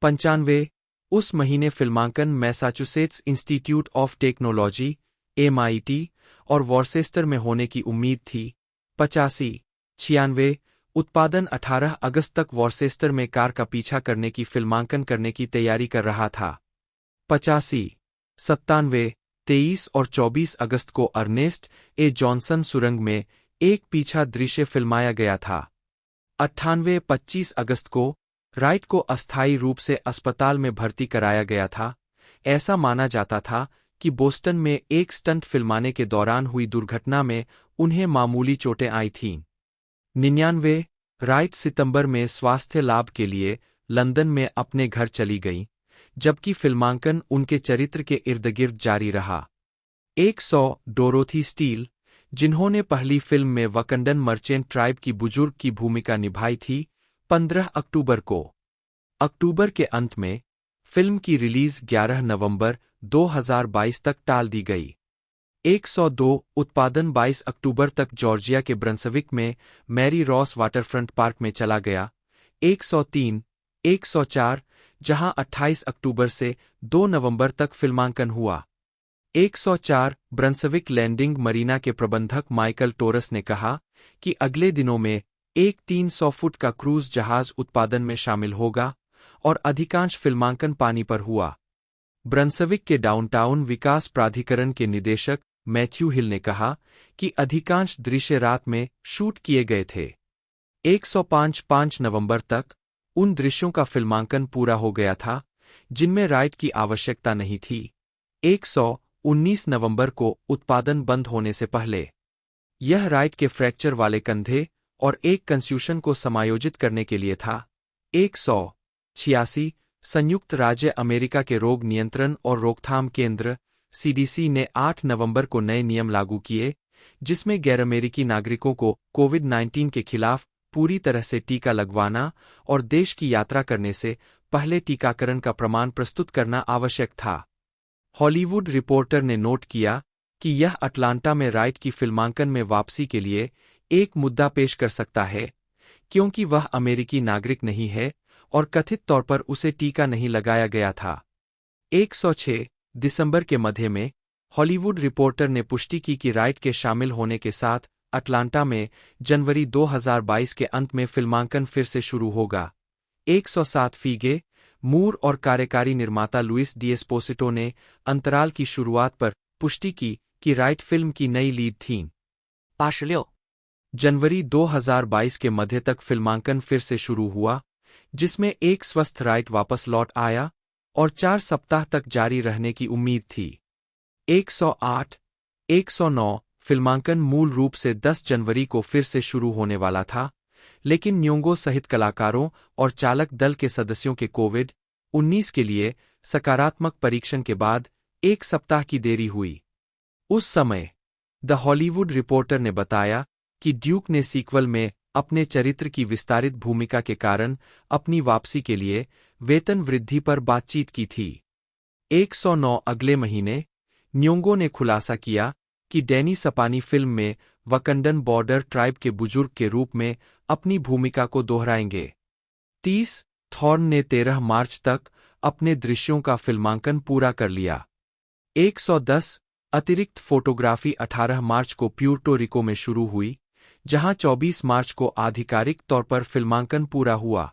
Speaker 2: 95 उस महीने फिल्मांकन Massachusetts institute of technology MIT और वॉर्सेस्टर में होने की उम्मीद थी। 85 96 उत्पादन 18 अगस्त तक वॉर्सेस्टर में कार का पीछा करने की फिल्मांकन करने की तैयारी कर रहा था। 85 97 23 और 24 अगस्त को अर्नेस्ट ए जॉनसन सुरंग में एक पीछा दृश्य फिल्माया गया था। 98 25 अगस्त को राइट को अस्थायी रूप से अस्पताल में भर्ती कराया गया था। ऐसा माना जाता था कि बोस्टन में एक स्टंट फिल्माने के दौरान हुई दुर्घटना में उन्हें मामूली चोटें आई थीं। 99 राइट सितंबर में स्वास्थ्य लाभ के लिए लंदन में अपने घर चली गईं, जबकि फिल्मांकन उनके चरित्र के इर्दगिर्द जारी रहा। 100 डोरोथी स्टील, जिन्होंने पहली फिल्म में वकंडन मर्चेंट ट्राइब की बुजुर्ग की भूमिका निभाई थी, 15 अक्टूबर को। अक्टूबर के अंत में फिल्म की रिलीज 11 नवंबर 2022 तक टाल दी गई। 102 उत्पादन 22 अक्टूबर तक जॉर्जिया के ब्रंसविक में मैरी रॉस वाटरफ्रंट पार्क में चला गया। 103 104 जहां 28 अक्टूबर से 2 नवंबर तक फिल्मांकन हुआ। 104 ब्रंसविक लैंडिंग मरीना के प्रबंधक माइकल टोरस ने कहा कि अगले दिनों में एक 300 फुट का क्रूज जहाज उत्पादन में शामिल होगा और अधिकांश फिल्मांकन पानी पर हुआ। ब्रंसविक के डाउनटाउन विकास प्राधिकरण के निदेशक मैथ्यू हिल ने कहा कि अधिकांश दृश्य रात में शूट किए गए थे। 105 नवंबर तक उन दृश्यों का फिल्मांकन पूरा हो गया था जिनमें राइट की आवश्यकता नहीं थी। 119 नवंबर को उत्पादन बंद होने से पहले यह राइट के फ्रैक्चर वाले कंधे और एक कंस्यूशन को समायोजित करने के लिए था। 186 संयुक्त राज्य अमेरिका के रोग नियंत्रण और रोकथाम केंद्र CDC ने 8 नवंबर को नए नियम लागू किए, जिसमें गैर अमेरिकी नागरिकों को कोविड-19 के खिलाफ पूरी तरह से टीका लगवाना और देश की यात्रा करने से पहले टीकाकरण का प्रमाण प्रस्तुत करना आवश्यक था। हॉलीवुड रिपोर्टर ने नोट किया कि यह अटलांटा में राइट की फिल्मांकन में वापसी के लिए एक मुद्दा पेश कर सकता है, क्योंकि वह अमेरिकी नागरिक नहीं है और कथित तौर पर उसे टीका नहीं लगाया गया था। 106 दिसंबर के मध्य में हॉलीवुड रिपोर्टर ने पुष्टि की कि राइट के शामिल होने के साथ अटलांटा में जनवरी 2022 के अंत में फिल्मांकन फिर से शुरू होगा। 107 फीगे मूर और कार्यकारी निर्माता लुइस डिएस्पोसिटो ने अंतराल की शुरुआत पर पुष्टि की कि राइट फिल्म की नई लीड थीम
Speaker 3: 86、जनवरी
Speaker 2: 2022 के मध्य तक फिल्मांकन फिर से शुरू हुआ, जिसमें एक स्वस्थ राइट वापस लौट आया और 4 सप्ताह तक जारी रहने की उम्मीद थी। 108, 109 फिल्मांकन मूल रूप से 10 जनवरी को फिर से शुरू होने वाला था, लेकिन न्योंगो सहित कलाकारों और चालक दल के सदस्यों के कोविड-19 के लिए सकारात्मक परीक्षण के बाद 1 सप्ताह की देरी हुई। उस समय द हॉलीवुड रिपोर्टर ने बताया कि ड्यूक ने सीक्वल में अपने चरित्र की विस्तारित भूमिका के कारण अपनी वापसी के लिए वेतन वृद्धि पर बातचीत की थी। 109 अगले महीने न्योंगो ने खुलासा किया कि डैनी सपानी फिल्म में वकंडन बॉर्डर ट्राइब के बुजुर्ग के रूप में अपनी भूमिका को दोहराएंगे। 30 थॉर्न ने 13 मार्च तक अपने दृश्यों का फिल्मांकन पूरा कर लिया। 110 अतिरिक्त फोटोग्राफी 18 मार्च को प्यूर्टो रिको में शुरू हुई, जहां 24 मार्च को आधिकारिक तौर पर फिल्मांकन पूरा हुआ।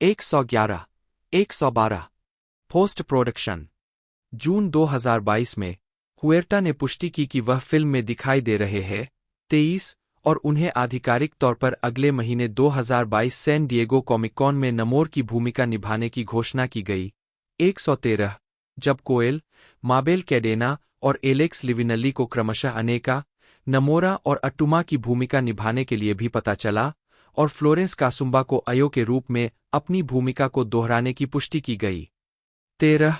Speaker 3: 111, 112
Speaker 2: पोस्ट प्रोडक्शन जून 2022 में हुएर्टा ने पुष्टि की कि वह फिल्म में दिखाई दे रहे हैं। 23 और उन्हें आधिकारिक तौर पर अगले महीने 2022 सैन डिएगो कॉमिक-कॉन में नमोर की भूमिका निभाने की घोषणा की गई। 113 जब कोएल, माबेल कैडेना और एलेक्स लिविनल्ली को क्रमशः अनेका, नमोरा और अट्टुमा की भूमिका निभाने के लिए भी पता चला और फ्लोरेंस कासुम्बा को अयो के रूप में अपनी भूमिका को दोहराने की पुष्टि की गई। 13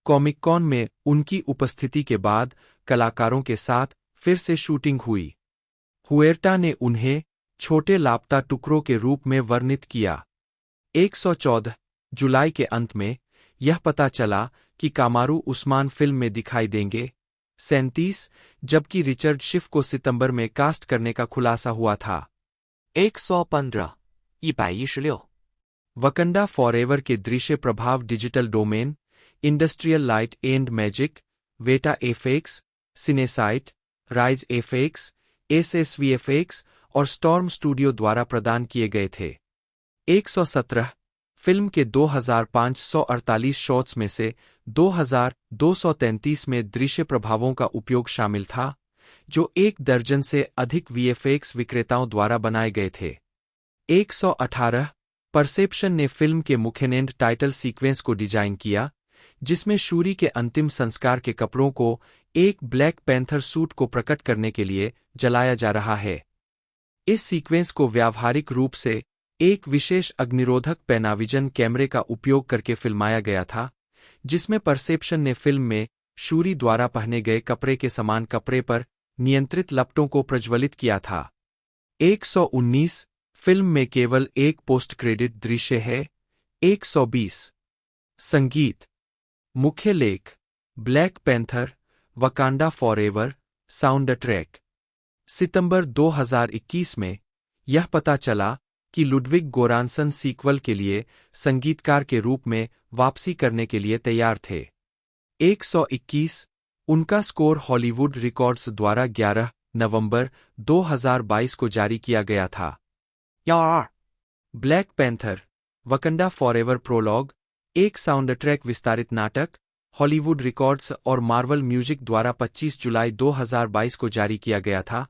Speaker 2: कॉमिक-कॉन में उनकी उपस्थिति के बाद कलाकारों के साथ फिर से शूटिंग हुई। हुएर्टा ने उन्हें छोटे लापता टुकड़ों के रूप में वर्णित किया। 114 जुलाई के अंत में यह पता चला कि कामारू उस्मान फिल्म में दिखाई देंगे। 37 जबकि रिचर्ड शिफ को सितंबर में कास्ट करने का खुलासा हुआ था।
Speaker 3: 115、116、वकंडा
Speaker 2: फॉरएवर के दृश्य प्रभाव Digital Domain, Industrial Light and Magic, Weta FX, Cinesite, Rise FX, SSVFX और स्टॉर्म स्टूडियो द्वारा प्रदान किए गए थे। 117 फिल्म के 2548 शॉट्स में से 2233 में दृश्य प्रभावों का उपयोग शामिल था, जो 1 दर्जन से अधिक वीएफएक्स विक्रेताओं द्वारा बनाए गए थे। 118 परसेप्शन ने फिल्म के मुख्य एंड टाइटल सीक्वेंस को डिजाइन किया, जिसमें शूरी के अंतिम संस्कार के कपड़ों को एक ब्लैक पैंथर सूट को प्रकट करने के लिए जलाया जा रहा है। इस सीक्वेंस को व्यावहारिक रूप से एक विशेष अग्निरोधक पैनाविजन कैमरे का उपयोग करके फिल्माया गया था, जिसमें परसेप्शन ने फिल्म में शूरी द्वारा पहने गए कपड़े के समान कपड़े पर नियंत्रित लपटों को प्रज्वलित किया था। 119 फिल्म में केवल एक पोस्ट क्रेडिट दृश्य है। 120 संगीत मुख्य लेख Black Panther Wakanda Forever soundtrack. सितंबर 2021 में यह पता चला कि लुडविग गोरानसन सीक्वल के लिए संगीतकार के रूप में वापसी करने के लिए तैयार थे। 121 उनका स्कोर हॉलीवुड रिकॉर्ड्स द्वारा 11 नवंबर 2022 को जारी किया गया था।
Speaker 3: 122、ब्लैक
Speaker 2: पैंथर वकंडा फॉरएवर प्रोलॉग एक साउंड ट्रैक विस्तारित नाटक हॉलीवुड रिकॉर्ड्स और मार्वल म्यूजिक द्वारा 25 जुलाई 2022 को जारी किया गया था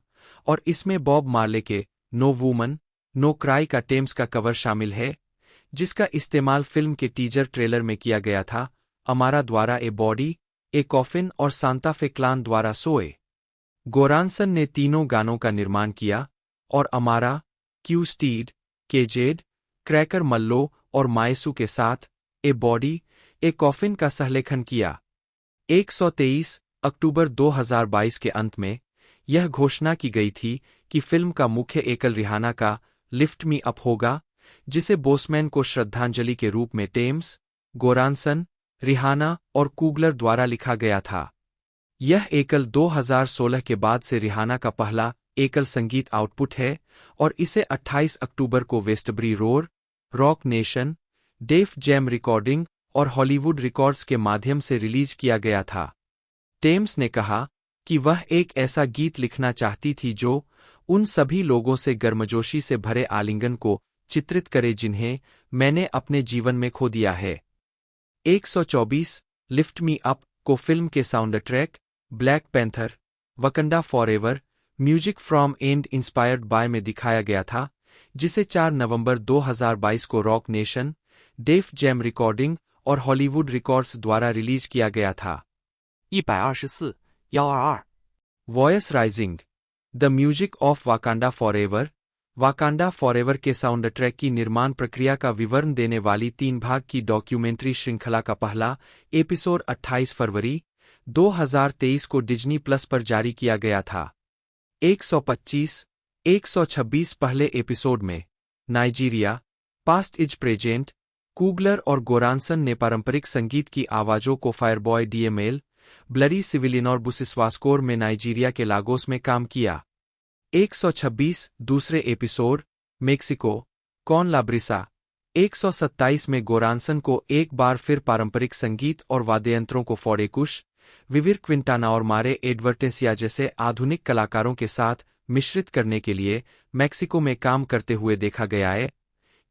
Speaker 2: और इसमें बॉब मार्ले के नो वूमन नो क्राई का टेम्स का कवर शामिल है, जिसका इस्तेमाल फिल्म के टीजर ट्रेलर में किया गया था। अमारा द्वारा ए बॉडी ए कॉफिन और सांता फे क्लान द्वारा सोए। गोरानसन ने तीनों गानों का निर्माण किया और अमारा, क्यू स्टीड, केजेड, क्रैकर मल्लो और मायसू के साथ ए बॉडी ए कॉफिन का सहलेखन किया। 123 अक्टूबर 2022 के अंत में यह घोषणा की गई थी कि फिल्म का मुख्य एकल रिहाना का लिफ्ट मी अप होगा, जिसे बोसमैन को श्रद्धांजलि के रूप में टेम्स, गोरानसन, रिहाना और कूगलर द्वारा लिखा गया था। यह एकल 2016 के बाद से रिहाना का पहला एकल संगीत आउटपुट है और इसे 28 अक्टूबर को Westbury Road, Roc Nation, Def Jam recording और हॉलीवुड रिकॉर्ड्स के माध्यम से रिलीज किया गया था। टेम्स ने कहा कि वह एक ऐसा गीत लिखना चाहती थी जो उन सभी लोगों से गर्मजोशी से भरे आलिंगन को चित्रित करे जिन्हें मैंने अपने जीवन में खो दिया है। 124 लिफ्ट मी अप को फिल्म के sound track Black Panther Wakanda Forever music from and inspired by में दिखाया गया था, जिसे 4 नवंबर 2022 को Roc Nation, Def Jam recording और हॉलीवुड रिकॉर्ड्स द्वारा रिलीज किया गया था।
Speaker 3: 124,122
Speaker 2: Voice Rising the music of Wakanda Forever के साउंड ट्रैक की निर्माण प्रक्रिया का विवरण देने वाली 3 भाग की डॉक्यूमेंट्री श्रृंखला का पहला एपिसोड 28 फरवरी 2023 को डिज्नी प्लस पर जारी किया गया था। 125 पहले एपिसोड में नाइजीरिया, पास्ट इज प्रेजेंट, कूगलर और गोरानसन ने पारंपरिक संगीत की आवाजों को फायरबॉय डीएमएल, ब्लरी सिविलिन और बुसिस्वास्कोर में नाइजीरिया के लागोस में काम किया। 126 दूसरे एपिसोड मेक्सिको, कॉन लाब्रिसा। 127 में गोरानसन को एक बार फिर पारंपरिक संगीत और वाद्ययंत्रों को फॉडेकुश, विविर क्विंटाना और मारे एडवर्टेंसिया जैसे आधुनिक कलाकारों के साथ मिश्रित करने के लिए मैक्सिको में काम करते हुए देखा गया है।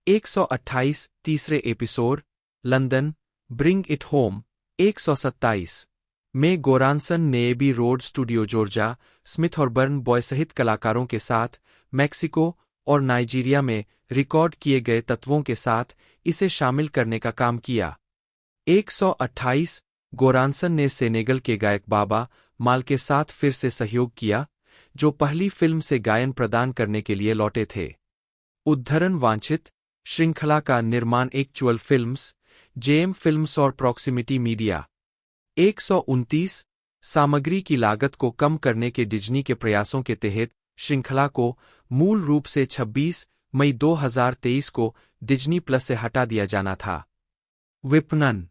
Speaker 2: 128 तीसरे episode London, bring it home. 127 में गोरानसन ने Abbey Road studio Jorja Smith और बर्न बॉय सहित कलाकारों के साथ मैक्सिको और नाइजीरिया में रिकॉर्ड किए गए तत्वों के साथ इसे शामिल करने का काम किया। 128 गोरानसन ने सेनेगल के गायक बाबा माल के साथ फिर से सहयोग किया, जो पहली फिल्म से गायन प्रदान करने के लिए लौटे थे। उद्धरण वांछित श्रृंखला का निर्माण एक्चुअल फिल्म्स, जेएम फिल्म्स और प्रॉक्सिमिटी मीडिया। 129 सामग्री की लागत को कम करने के डिज्नी के प्रयासों के तहत श्रृंखला को मूल रूप से 26 मई 2023 को डिज्नी प्लस से हटा दिया जाना था। विपणन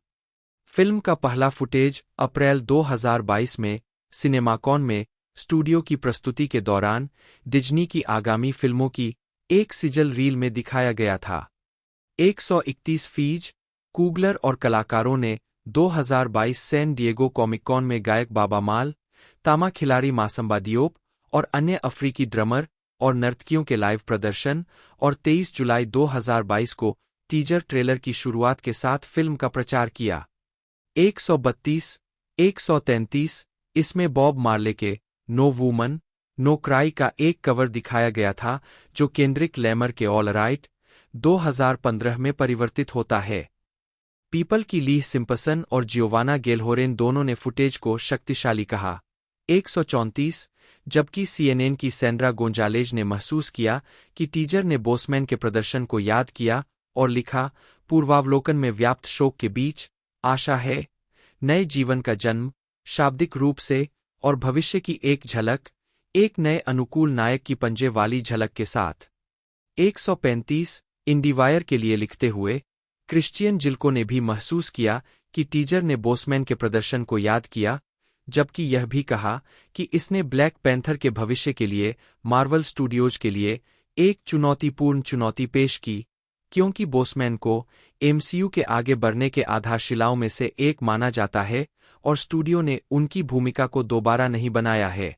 Speaker 2: फिल्म का पहला फुटेज अप्रैल 2022 में सिनेमाकॉन में स्टूडियो की प्रस्तुति के दौरान डिज्नी की आगामी फिल्मों की एक सिजल रील में दिखाया गया था। 131 फीज कूगलर और कलाकारों ने 2022 सैन डिएगो कॉमिक-कॉन में गायक बाबा माल, तामा खिलाड़ी मासम्बा डियोप और अन्य अफ्रीकी ड्रमर और नर्तकियों के लाइव प्रदर्शन और 23 जुलाई 2022 को टीजर ट्रेलर की शुरुआत के साथ फिल्म का प्रचार किया। 133 इसमें बॉब मार्ले के नो वूमन, नो क्राई का एक कवर दिखाया गया था, जो केंड्रिक लैमर के ऑल राइट 2015 में परिवर्तित होता है। पीपल की ली सिम्पसन और जियोवाना गेलहोरेन दोनों ने फुटेज को शक्तिशाली कहा। 134 जबकि सीएनएन की सैंड्रा गोंजालेज ने महसूस किया कि टीजर ने बोसमैन के प्रदर्शन को याद किया और लिखा, पूर्वावलोकन में व्याप्त शोक के बीच आशा है, नए जीवन का जन्म, शाब्दिक रूप से और भविष्य की एक झलक, एक नए अनुकूल नायक की पंजे वाली झलक के साथ। 135 इंडीवायर के लिए लिखते हुए क्रिश्चियन जिल्को ने भी महसूस किया कि टीजर ने बोसमैन के प्रदर्शन को याद किया, जबकि यह भी कहा कि इसने ब्लैक पैंथर के भविष्य के लिए मार्वल स्टूडियोज के लिए एक चुनौतीपूर्ण चुनौती पेश की, क्योंकि बोसमैन को एमसीयू के आगे बढ़ने के आधारशिलाओं में से एक माना जाता है और स्टूडियो ने उनकी भूमिका को दोबारा नहीं बनाया है।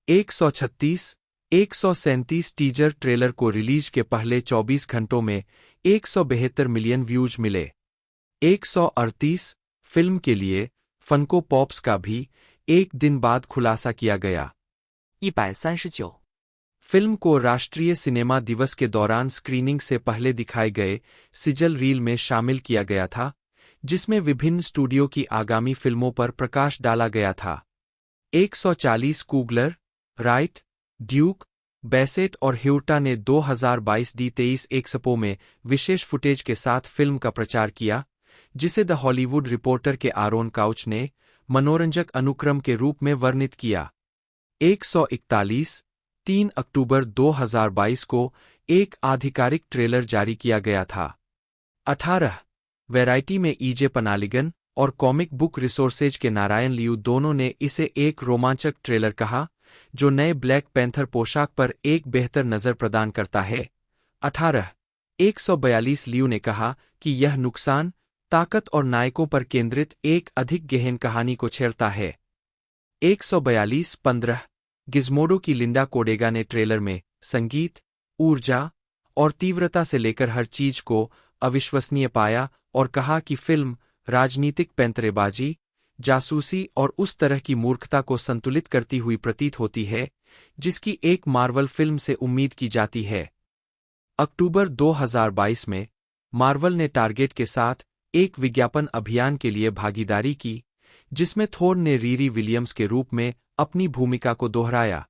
Speaker 2: 137 टीजर ट्रेलर को रिलीज के पहले 24 घंटों में 172 मिलियन व्यूज मिले। 138 फिल्म के लिए फनको पॉप्स का भी एक दिन बाद खुलासा किया गया।
Speaker 3: 139फिल्म
Speaker 2: को राष्ट्रीय सिनेमा दिवस के दौरान स्क्रीनिंग से पहले दिखाए गए सिजल रील में शामिल किया गया था, जिसमें विभिन्न स्टूडियो की आगामी फिल्मों पर प्रकाश डाला गया था। 140 कूगलर, राइट, ड्यूक, बैसेट और ह्यूटा ने 2022 D23 एक्सपो में विशेष फुटेज के साथ फिल्म का प्रचार किया, जिसे द हॉलीवुड रिपोर्टर के आरोन काउच ने मनोरंजक अनुक्रम के रूप में वर्णित किया। 141 3 अक्टूबर 2022 को एक आधिकारिक ट्रेलर जारी किया गया था। 18 वैरायटी में ईजे पनालिगन और कॉमिक बुक रिसोर्सेज के नारायण लियू दोनों ने इसे एक रोमांचक ट्रेलर कहा, जो नए ब्लैक पैंथर पोशाक पर एक बेहतर नज़र प्रदान करता है। 142 लियू ने कहा कि यह नुकसान, ताकत और नायकों पर केंद्रित एक अधिक गहन कहानी को छेड़ता है। 142-15 गिज़मोडो की लिंडा कोडेगा ने ट्रेलर में संगीत, ऊर्जा और तीव्रता से लेकर हर चीज को अविश्वसनीय पाया और कहा कि फिल्म राजनीतिक पैंतरेबाजी, जासूसी और उस तरह की मूर्खता को संतुलित करती हुई प्रतीत होती है जिसकी एक मार्वल फिल्म से उम्मीद की जाती है। अक्टूबर 2022 में मार्वल ने टारगेट के साथ एक विज्ञापन अभियान के लिए भागीदारी की, जिसमें थोर ने रीरी विलियम्स के रूप में अपनी भूमिका को दोहराया।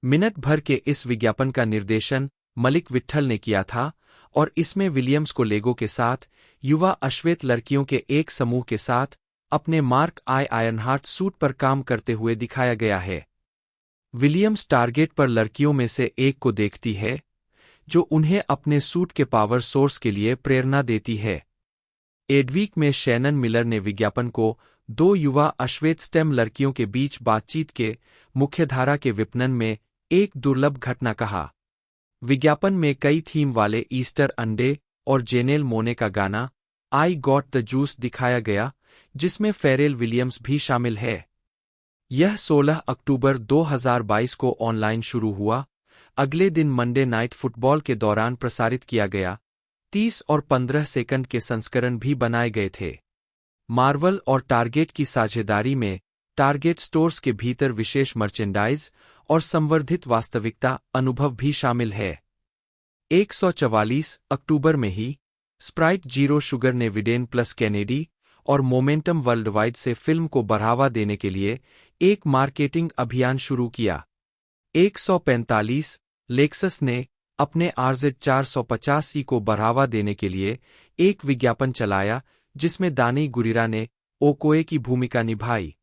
Speaker 2: मिनट भर के इस विज्ञापन का निर्देशन मलिक विट्ठल ने किया था और इसमें विलियम्स को लेगो के साथ युवा अश्वेत लड़कियों के एक समूह के साथ अपने मार्क आई आयरनहार्ट सूट पर काम करते हुए दिखाया गया है। विलियम्स टारगेट पर लड़कियों में से एक को देखती है, जो उन्हें अपने सूट के पावर सोर्स के लिए प्रेरणा देती है। एडवीक में शैनन मिलर ने विज्ञापन को दो युवा अश्वेत स्टेम लड़कियों के बीच बातचीत के मुख्यधारा के विपणन में एक दुर्लभ घटना कहा। विज्ञापन में कई थीम वाले ईस्टर अंडे और जेनेल मोने का गाना आई गॉट द जूस दिखाया गया, जिसमें फेरेल विलियम्स भी शामिल है। यह 16 अक्टूबर 2022 को ऑनलाइन शुरू हुआ। अगले दिन मंडे नाइट फुटबॉल के दौरान प्रसारित किया गया। 30 और 15 सेकंड के संस्करण भी बनाए गए थे। मार्वल और टारगेट की साझेदारी में टारगेट स्टोर्स के भीतर विशेष मर्चेंडाइज और संवर्धित वास्तविकता अनुभव भी शामिल है। 144 अक्टूबर में ही स्प्राइट जीरो शुगर ने विडेन प्लस कैनेडी और मोमेंटम वर्ल्डवाइड से फिल्म को बढ़ावा देने के लिए एक मार्केटिंग अभियान शुरू किया। 145 लेक्सस ने अपने RZ 450 को बढ़ावा देने के लिए एक विज्ञापन चलाया, जिसमें दानी गुरिरा ने ओकोए की भूमिका निभाई।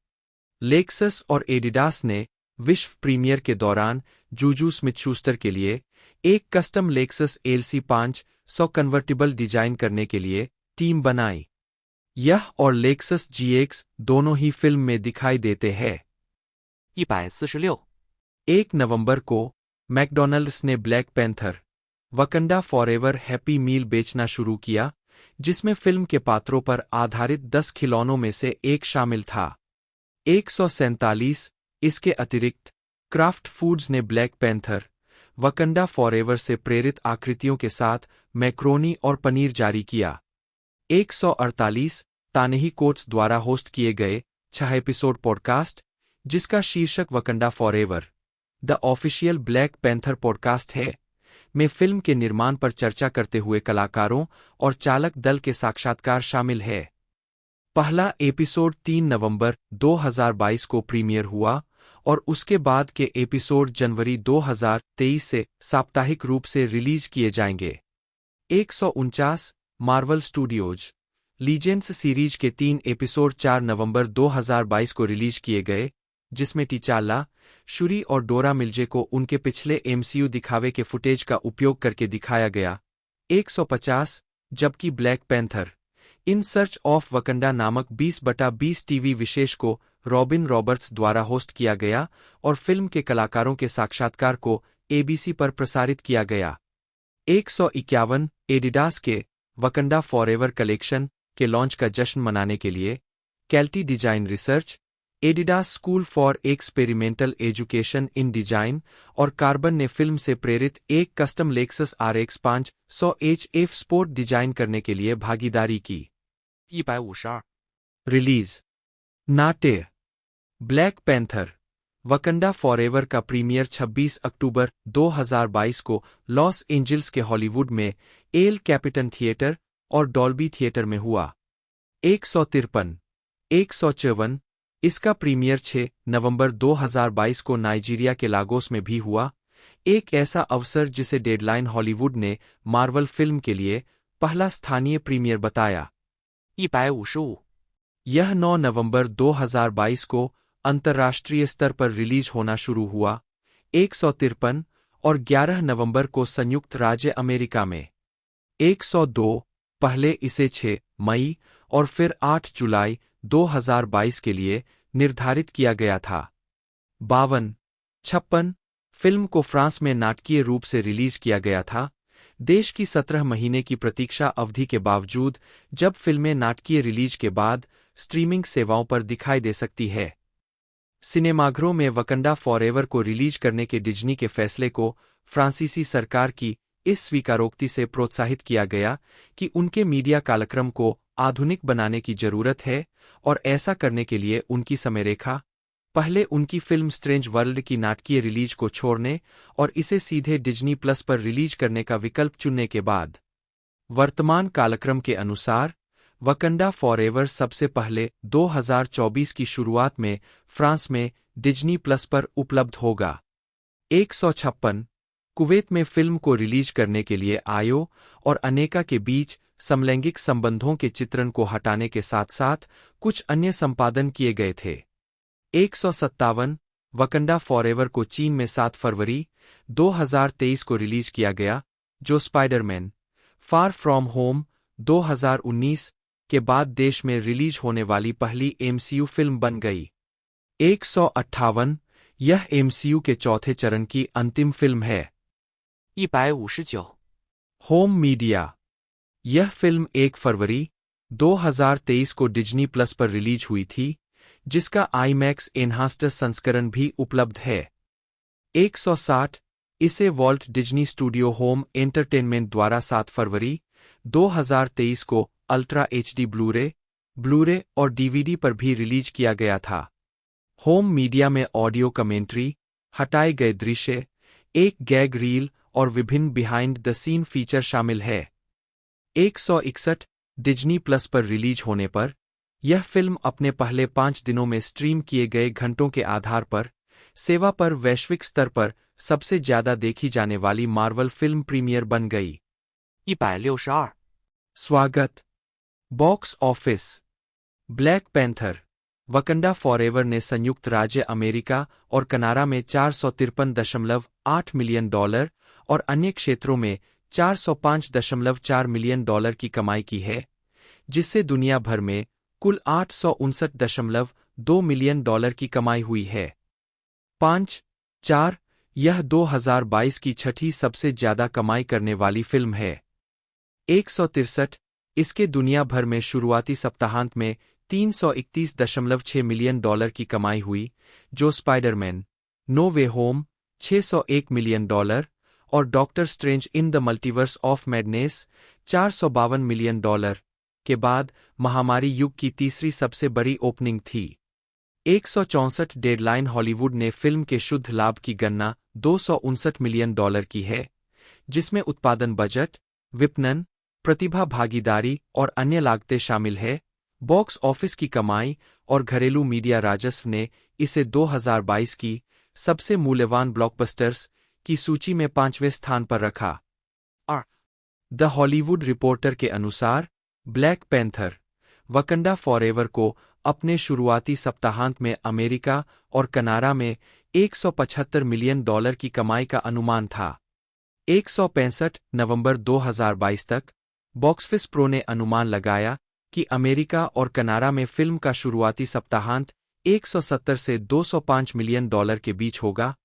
Speaker 2: लेक्सस और एडिडास ने विश्व प्रीमियर के दौरान जूजू स्मिथ-शूस्टर के लिए एक custom Lexus LC 500 convertible design करने के लिए टीम बनाई। यह और लेक्सस GX दोनों ही फिल्म में दिखाई देते हैं।
Speaker 3: 146
Speaker 2: 1 नवंबर को मैकडॉनल्ड्स ने Black Panther Wakanda Forever happy meal बेचना शुरू किया, जिसमें फिल्म के पात्रों पर आधारित 10 खिलौनों में से एक शामिल था। 147 इसके अतिरिक्त क्राफ्ट फूड्स ने ब्लैक पैंथर वकंडा फॉरएवर से प्रेरित आकृतियों के साथ मैक्रोनी और पनीर जारी किया। 148 तानेही कोट्स द्वारा होस्ट किए गए 6 एपिसोड पॉडकास्ट, जिसका शीर्षक Wakanda forever the official black panther podcast है, में फिल्म के निर्माण पर चर्चा करते हुए कलाकारों और चालक दल के साक्षात्कार शामिल है। पहला एपिसोड 3 नवंबर 2022 को प्रीमियर हुआ और उसके बाद के एपिसोड जनवरी 2023 से साप्ताहिक रूप से रिलीज किए जाएंगे। 149 मार्वल स्टूडियोज लीजेंड्स सीरीज के 3 एपिसोड 4 नवंबर 2022 को रिलीज किए गए, जिसमें टिचाला, शुरी और डोरा मिल्जे को उनके पिछले MCU दिखावे के फुटेज का उपयोग करके दिखाया गया। 150 जबकि black panther in search of Wakanda नामक 20/20 टीवी विशेष को रॉबिन रॉबर्ट्स द्वारा होस्ट किया गया और फिल्म के कलाकारों के साक्षात्कार को ABC पर प्रसारित किया गया। 151 एडिडास के वकंडा फॉरएवर कलेक्शन के लॉन्च का जश्न मनाने के लिए कैल्टी design research, Adidas school for experimental education in design और कार्बन ने फिल्म से प्रेरित एक custom Lexus RX 500 HF sport design करने के लिए भागीदारी की।
Speaker 3: 152रिलीज
Speaker 2: नाट्य ब्लैक पैंथर वकंडा फॉरएवर का प्रीमियर 26 अक्टूबर 2022 को लॉस एंजिल्स के हॉलीवुड में एल कैपिटन थिएटर और डॉल्बी थिएटर में हुआ। 153 154 इसका प्रीमियर 6 नवंबर 2022 को नाइजीरिया के लागोस में भी हुआ, एक ऐसा अवसर जिसे डेडलाइन हॉलीवुड ने मार्वल फिल्म के लिए पहला स्थानीय प्रीमियर बताया।
Speaker 3: 155
Speaker 2: यह 9 नवंबर 2022 को अंतर्राष्ट्रीय स्तर पर रिलीज होना शुरू हुआ। 153 और 11 नवंबर को संयुक्त राज्य अमेरिका में। 102 पहले इसे 6 मई और फिर 8 जुलाई 2022 के लिए निर्धारित किया गया था। 52 56 फिल्म को फ्रांस में नाटकीय रूप से रिलीज किया गया था। देश की 17 महीने की प्रतीक्षा अवधि के बावजूद जब फिल्में नाटकीय रिलीज के बाद स्ट्रीमिंग सेवाओं पर दिखाई दे सकती है। सिनेमाघरों में वकंडा फॉरएवर को रिलीज करने के डिज्नी के फैसले को फ्रांसीसी सरकार की इस स्वीकारोक्ति से प्रोत्साहित किया गया कि उनके मीडिया कार्यक्रम को आधुनिक बनाने की जरूरत है और ऐसा करने के लिए उनकी समयरेखा पहले उनकी फिल्म स्ट्रेंज वर्ल्ड की नाटकीय रिलीज को छोड़ने और इसे सीधे डिज्नी प्लस पर रिलीज करने का विकल्प चुनने के बाद वर्तमान कालक्रम के अनुसार वकंडा फॉरएवर सबसे पहले 2024 की शुरुआत में फ्रांस में डिज्नी प्लस पर उपलब्ध होगा। 156 कुवैत में फिल्म को रिलीज करने के लिए आयो और अनेका के बीच समलैंगिक संबंधों के चित्रण को हटाने के साथ साथ कुछ अन्य संपादन किए गए थे। 157 वकंडा फॉरएवर को चीन में 7 फरवरी 2023 को रिलीज किया गया, जो स्पाइडरमैन फार फ्रॉम होम 2019 के बाद देश में रिलीज होने वाली पहली एमसीयू फिल्म बन गई। 158 यह एमसीयू के चौथे चरण की अंतिम फिल्म है।
Speaker 3: 159，
Speaker 2: होम मीडिया यह फिल्म 1 फरवरी 2023 को डिज्नी प्लस पर रिलीज हुई थी, जिसका आईमैक्स एनहांस्ड संस्करण भी उपलब्ध है। 160 इसे Walt Disney studio home entertainment द्वारा 7 फरवरी 2023 को अल्ट्रा एचडी ब्लूरे और डीवीडी पर भी रिलीज किया गया था। होम मीडिया में ऑडियो कमेंट्री, हटाए गए दृश्य, एक गैग रील और विभिन्न बिहाइंड द सीन फीचर शामिल है। 161 डिज्नी प्लस पर रिलीज होने पर यह फिल्म अपने पहले 5 दिनों में स्ट्रीम किए गए घंटों के आधार पर सेवा पर वैश्विक स्तर पर सबसे ज्यादा देखी जाने वाली मार्वल फिल्म प्रीमियर बन गई।
Speaker 3: 162，
Speaker 2: स्वागत। Box office black Panther Wakanda forever ने संयुक्त राज्य अमेरिका और कनाडा में $453.8 मिलियन और अन्य क्षेत्रों में $405.4 मिलियन की कमाई की है, जिससे दुनिया भर में कुल $859.2 मिलियन की कमाई हुई है। 5-4 यह 2022 की छठी सबसे ज्यादा कमाई करने वाली फिल्म है। 163 इसके दुनिया भर में शुरुआती सप्ताहांत में $331.6 मिलियन की कमाई हुई, जो स्पाइडरमैन नो वे होम $601 मिलियन और doctor strange in the multiverse of madness $452 million के बाद महामारी युग की तीसरी सबसे बड़ी ओपनिंग थी। 164 डेडलाइन हॉलीवुड ने फिल्म के शुद्ध लाभ की गणना $259 मिलियन की है, जिसमें उत्पादन बजट, विपणन, प्रतिभा भागीदारी और अन्य लागतें शामिल है। बॉक्स ऑफिस की कमाई और घरेलू मीडिया राजस्व ने इसे 2022 की सबसे मूल्यवान ब्लॉकबस्टर्स की सूची में 5वें स्थान पर रखा। द हॉलीवुड रिपोर्टर के अनुसार ब्लैक पैंथर वकंडा फॉरएवर को अपने शुरुआती सप्ताहांत में अमेरिका और कनाडा में $175 मिलियन की कमाई का अनुमान था। 165 नवंबर 2022 तक बॉक्सऑफिस प्रो ने अनुमान लगाया कि अमेरिका और कनाडा में फिल्म का शुरुआती सप्ताहांत 170 से $205 मिलियन के बीच होगा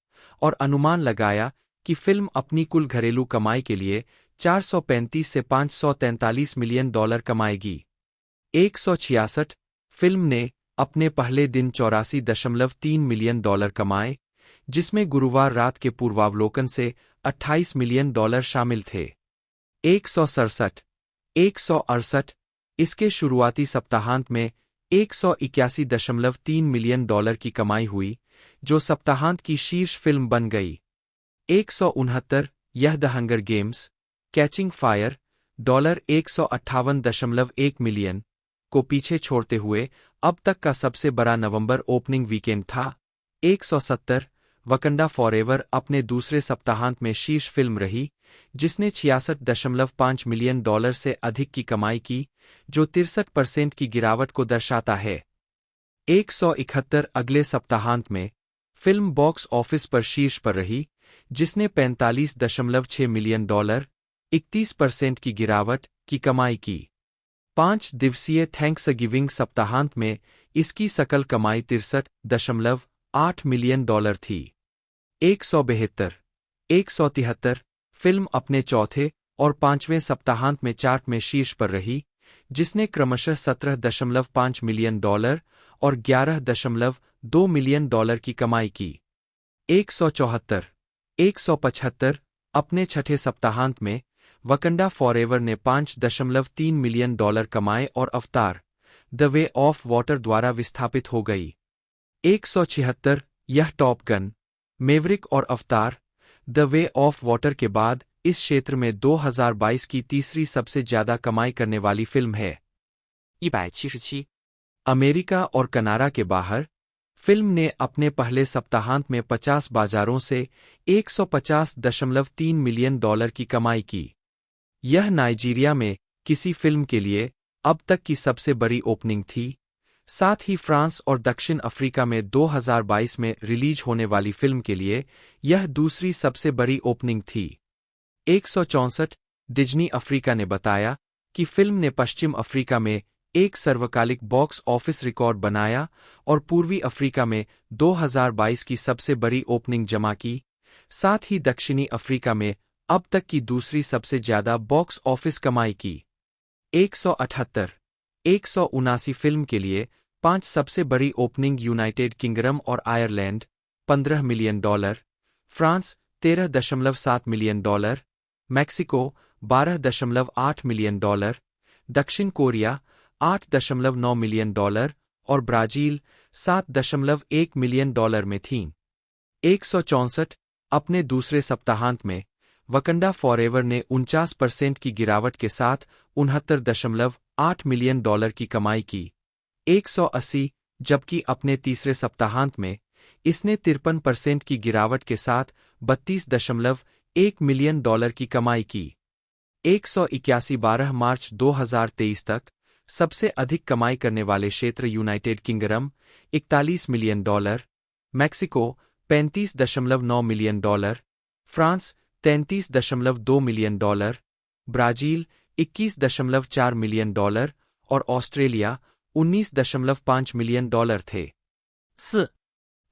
Speaker 2: और अनुमान लगाया कि फिल्म अपनी कुल घरेलू कमाई के लिए 435 से $543 मिलियन कमाएगी। 166 फिल्म ने अपने पहले दिन $84.3 मिलियन कमाए, जिसमें गुरुवार रात के पूर्वावलोकन से $28 मिलियन शामिल थे। 168 इसके शुरुआती सप्ताहांत में $181.3 मिलियन की कमाई हुई, जो सप्ताहांत की शीर्ष फिल्म बन गई। 169 यह the hunger games catching fire $158.1 million को पीछे छोड़ते हुए अब तक का सबसे बड़ा नवंबर ओपनिंग वीकेंड था। 170 वकंडा फॉरएवर अपने दूसरे सप्ताहांत में शीर्ष फिल्म रही, जिसने $66.5 मिलियन से अधिक की कमाई की, जो 63% की गिरावट को दर्शाता है। 171 अगले सप्ताहांत में फिल्म बॉक्स ऑफिस पर शीर्ष पर रही, जिसने $45.6 मिलियन 31% की गिरावट की कमाई की। 5 दिवसीय थैंक्सगिविंग सप्ताहांत में इसकी सकल कमाई $63.8 मिलियन थी। 172, 173 फिल्म अपने चौथे और पांचवें सप्ताहांत में चार्ट में शीर्ष पर रही, जिसने क्रमशः $17.5 मिलियन और $11.2 मिलियन की कमाई की। 174, 175 अपने छठे सप्ताहांत में वकंडा फॉरएवर ने $5.3 मिलियन कमाए और अवतार द वे ऑफ वाटर द्वारा विस्थापित हो गई। 176 यह टॉप गन, मेवरिक और अवतार द वे ऑफ वाटर के बाद इस क्षेत्र में 2022 की तीसरी सबसे ज्यादा कमाई करने वाली फिल्म है।
Speaker 3: 177，
Speaker 2: अमेरिका और कनाडा के बाहर फिल्म ने अपने पहले सप्ताहांत में 50 बाजारों से $150.3 मिलियन की कमाई की। यह नाइजीरिया में किसी फिल्म के लिए अब तक की सबसे बड़ी ओपनिंग थी। साथ ही फ्रांस और दक्षिण अफ्रीका में 2022 में रिलीज होने वाली फिल्म के लिए यह दूसरी सबसे बड़ी ओपनिंग थी। 164 डिज्नी अफ्रीका ने बताया कि फिल्म ने पश्चिम अफ्रीका में एक सर्वकालिक बॉक्स ऑफिस रिकॉर्ड बनाया और पूर्वी अफ्रीका में 2022 की सबसे बड़ी ओपनिंग जमा की। साथ ही दक्षिणी अफ्रीका में अब तक की दूसरी सबसे ज्यादा बॉक्स ऑफिस कमाई की। 178, 179 फिल्म के लिए 5 सबसे बड़ी ओपनिंग यूनाइटेड किंगडम और Ireland $15 million, France $13.7 million, Mexico $12.8 million, दक्षिण कोरिया $8.9 मिलियन और ब्राजील $7.1 मिलियन में थीं। 164 अपने दूसरे सप्ताहांत में वकंडा फॉरएवर ने 49% की गिरावट के साथ $69.8 मिलियन की कमाई की। 180 जबकि अपने तीसरे सप्ताहांत में इसने 53% की गिरावट के साथ $32.1 मिलियन की कमाई की। 181 12 मार्च 2023 तक सबसे अधिक कमाई करने वाले क्षेत्र United kingdom $41 million, Mexico $35.9 million, France $33.2 million, Brazil $21.4 million और ऑस्ट्रेलिया $19.5 मिलियन थे।
Speaker 3: 4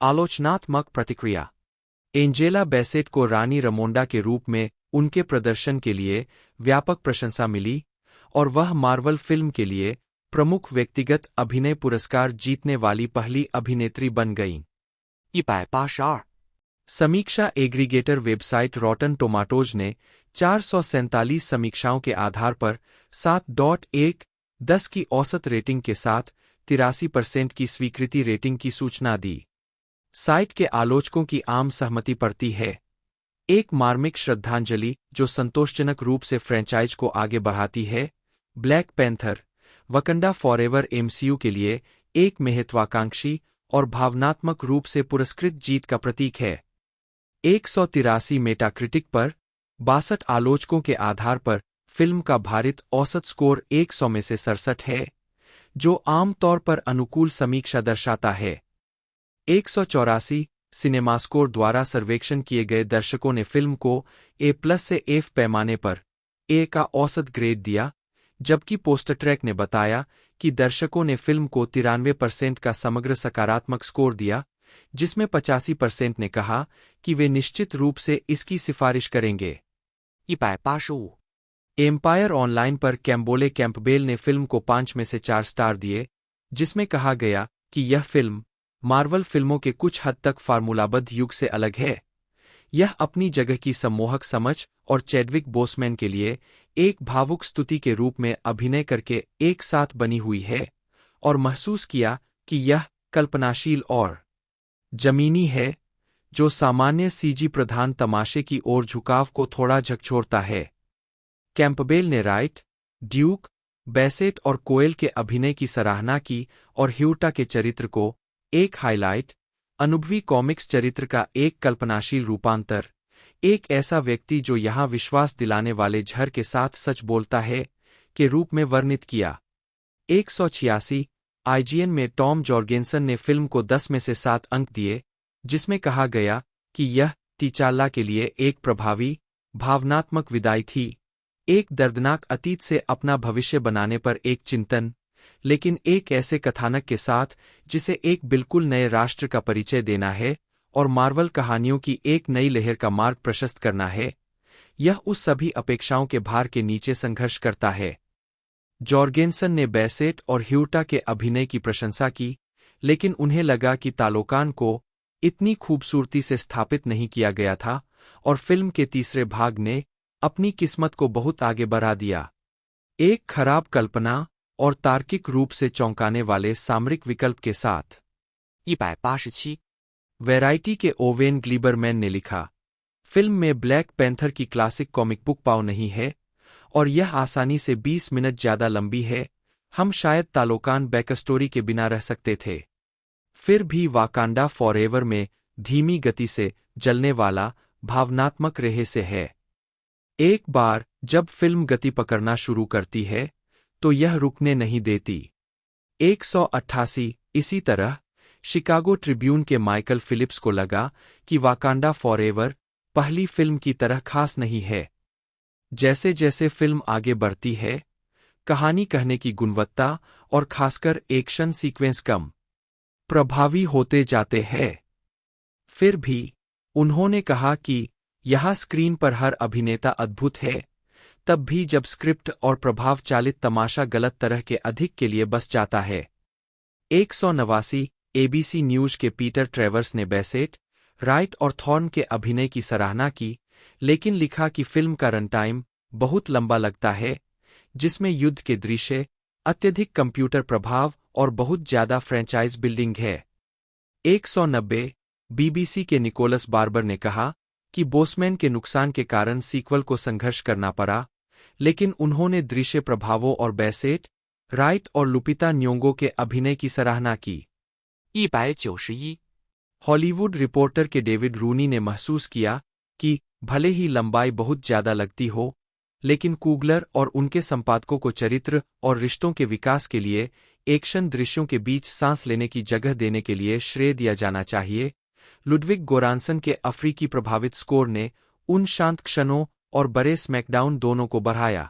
Speaker 3: आलोचनात्मक प्रतिक्रिया।
Speaker 2: एंजेला बेसेट को रानी रमोंडा के रूप में उनके प्रदर्शन के लिए व्यापक प्रशंसा मिली और वह मार्वल फिल्म के लिए प्रमुख व्यक्तिगत अभिनय पुरस्कार जीतने वाली पहली अभिनेत्री बन गईं।
Speaker 3: 182，
Speaker 2: समीक्षा एग्रीगेटर वेबसाइट रॉटन टोमाटोज ने 447 समीक्षाओं के आधार पर 7.1/10 की औसत रेटिंग के साथ 83% की स्वीकृति रेटिंग की सूचना दी। साइट के आलोचकों की आम सहमति पड़ती है। एक मार्मिक श्रद्धांजलि जो संतोषजनक रूप से फ्रेंचाइज को आगे बढ़ाती है, black Panther Wakanda forever MCU के लिए एक महत्वाकांक्षी और भावनात्मक रूप से पुरस्कृत जीत का प्रतीक है। 183 मेटाक्रिटिक पर 62 आलोचकों के आधार पर फिल्म का भारित औसत स्कोर 100 में से 67 है, जो आमतौर पर अनुकूल समीक्षा दर्शाता है। 184 सिनेमास्कोर द्वारा सर्वेक्षण किए गए दर्शकों ने फिल्म को A+ से F पैमाने पर A का औसत ग्रेड दिया, जबकि पोस्टरट्रैक ने बताया कि दर्शकों ने फिल्म को 93% का समग्र सकारात्मक स्कोर दिया, जिसमें 85% ने कहा कि वे निश्चित रूप से इसकी सिफारिश करेंगे।
Speaker 3: 185，
Speaker 2: एम्पायर ऑनलाइन पर कैम्बोले कैंपबेल ने फिल्म को 5 में से 4 स्टार दिए, जिसमें कहा गया कि यह फिल्म मार्वल फिल्मों के कुछ हद तक फार्मूलाबद्ध युग से अलग है। यह अपनी जगह की सम्मोहक समझ और चैडविक बोसमैन के लिए एक भावुक स्तुति के रूप में अभिनय करके एक साथ बनी हुई है और महसूस किया कि यह कल्पनाशील और जमीनी है, जो सामान्य सीजी प्रधान तमाशे की ओर झुकाव को थोड़ा झकझोरता है। कैंपबेल ने राइट, ड्यूक, बेसेट और कोएल के अभिनय की सराहना की और ह्यूटा के चरित्र को एक हाइलाइट, अनुभवी कॉमिक्स चरित्र का एक कल्पनाशील रूपांतर, एक ऐसा व्यक्ति जो यहां विश्वास दिलाने वाले झर के साथ सच बोलता है, के रूप में वर्णित किया। 186 आईजीएन में टॉम जॉर्गेनसन ने फिल्म को 10 में से 7 अंक दिए, जिसमें कहा गया कि यह तीचाला के लिए एक प्रभावी, भावनात्मक विदाई थी, एक दर्दनाक अतीत से अपना भविष्य बनाने पर एक चिंतन, लेकिन एक ऐसे कथानक के साथ जिसे एक बिल्कुल नए राष्ट्र का परिचय देना है और मार्वल कहानियों की एक नई लहर का मार्ग प्रशस्त करना है। यह उस सभी अपेक्षाओं के भार के नीचे संघर्ष करता है। जॉर्गेनसन ने बैसेट और ह्यूटा के अभिनय की प्रशंसा की, लेकिन उन्हें लगा कि तालोकान को इतनी खूबसूरती से स्थापित नहीं किया गया था और फिल्म के तीसरे भाग ने अपनी किस्मत को बहुत आगे बढ़ा दिया। एक खराब कल्पना और तार्किक रूप से चौंकाने वाले सामरिक विकल्प के साथ।
Speaker 3: 187，
Speaker 2: वैरायटी के ओवेन ग्लीबरमैन ने लिखा, फिल्म में ब्लैक पैंथर की क्लासिक कॉमिक बुक पाव नहीं है और यह आसानी से 20 मिनट ज्यादा लंबी है। हम शायद तालोकान बैकस्टोरी के बिना रह सकते थे। फिर भी वाकांडा फॉरएवर में धीमी गति से जलने वाला भावनात्मक रहस्य है। एक बार जब फिल्म गति पकड़ना शुरू करती है तो यह रुकने नहीं देती। 188। इसी तरह शिकागो ट्रिब्यून के माइकल फिलिप्स को लगा कि वाकांडा फॉरएवर पहली फिल्म की तरह खास नहीं है। जैसे जैसे फिल्म आगे बढ़ती है, कहानी कहने की गुणवत्ता और खासकर एक्शन सीक्वेंस कम प्रभावी होते जाते हैं। फिर भी उन्होंने कहा कि यह स्क्रीन पर हर अभिनेता अद्भुत है, तब भी जब स्क्रिप्ट और प्रभाव चालित तमाशा गलत तरह के अधिक के लिए बस जाता है। 189। एबीसी न्यूज के पीटर ट्रेवर्स ने बैसेट, राइट और थॉर्न के अभिनय की सराहना की, लेकिन लिखा कि फिल्म का रन टाइम बहुत लंबा लगता है, जिसमें युद्ध के दृश्य, अत्यधिक कंप्यूटर प्रभाव और बहुत ज्यादा फ्रेंचाइज बिल्डिंग है। 190। बीबीसी के निकोलस बार्बर ने कहा कि बोसमैन के नुकसान के कारण सीक्वल को संघर्ष करना पड़ा, लेकिन उन्होंने दृश्य प्रभावों और बैसेट, राइट और लुपिता न्योंगो के अभिनय की सराहना की।
Speaker 3: 191，
Speaker 2: हॉलीवुड रिपोर्टर के डेविड रूनी ने महसूस किया कि भले ही लंबाई बहुत ज्यादा लगती हो, लेकिन कूगलर और उनके संपादकों को चरित्र और रिश्तों के विकास के लिए एक्शन दृश्यों के बीच सांस लेने की जगह देने के लिए श्रेय दिया जाना चाहिए। लुडविग गोरांसन के अफ्रीकी प्रभावित स्कोर ने उन शांत क्षणों और बड़े स्मैकडाउन दोनों को बढ़ाया।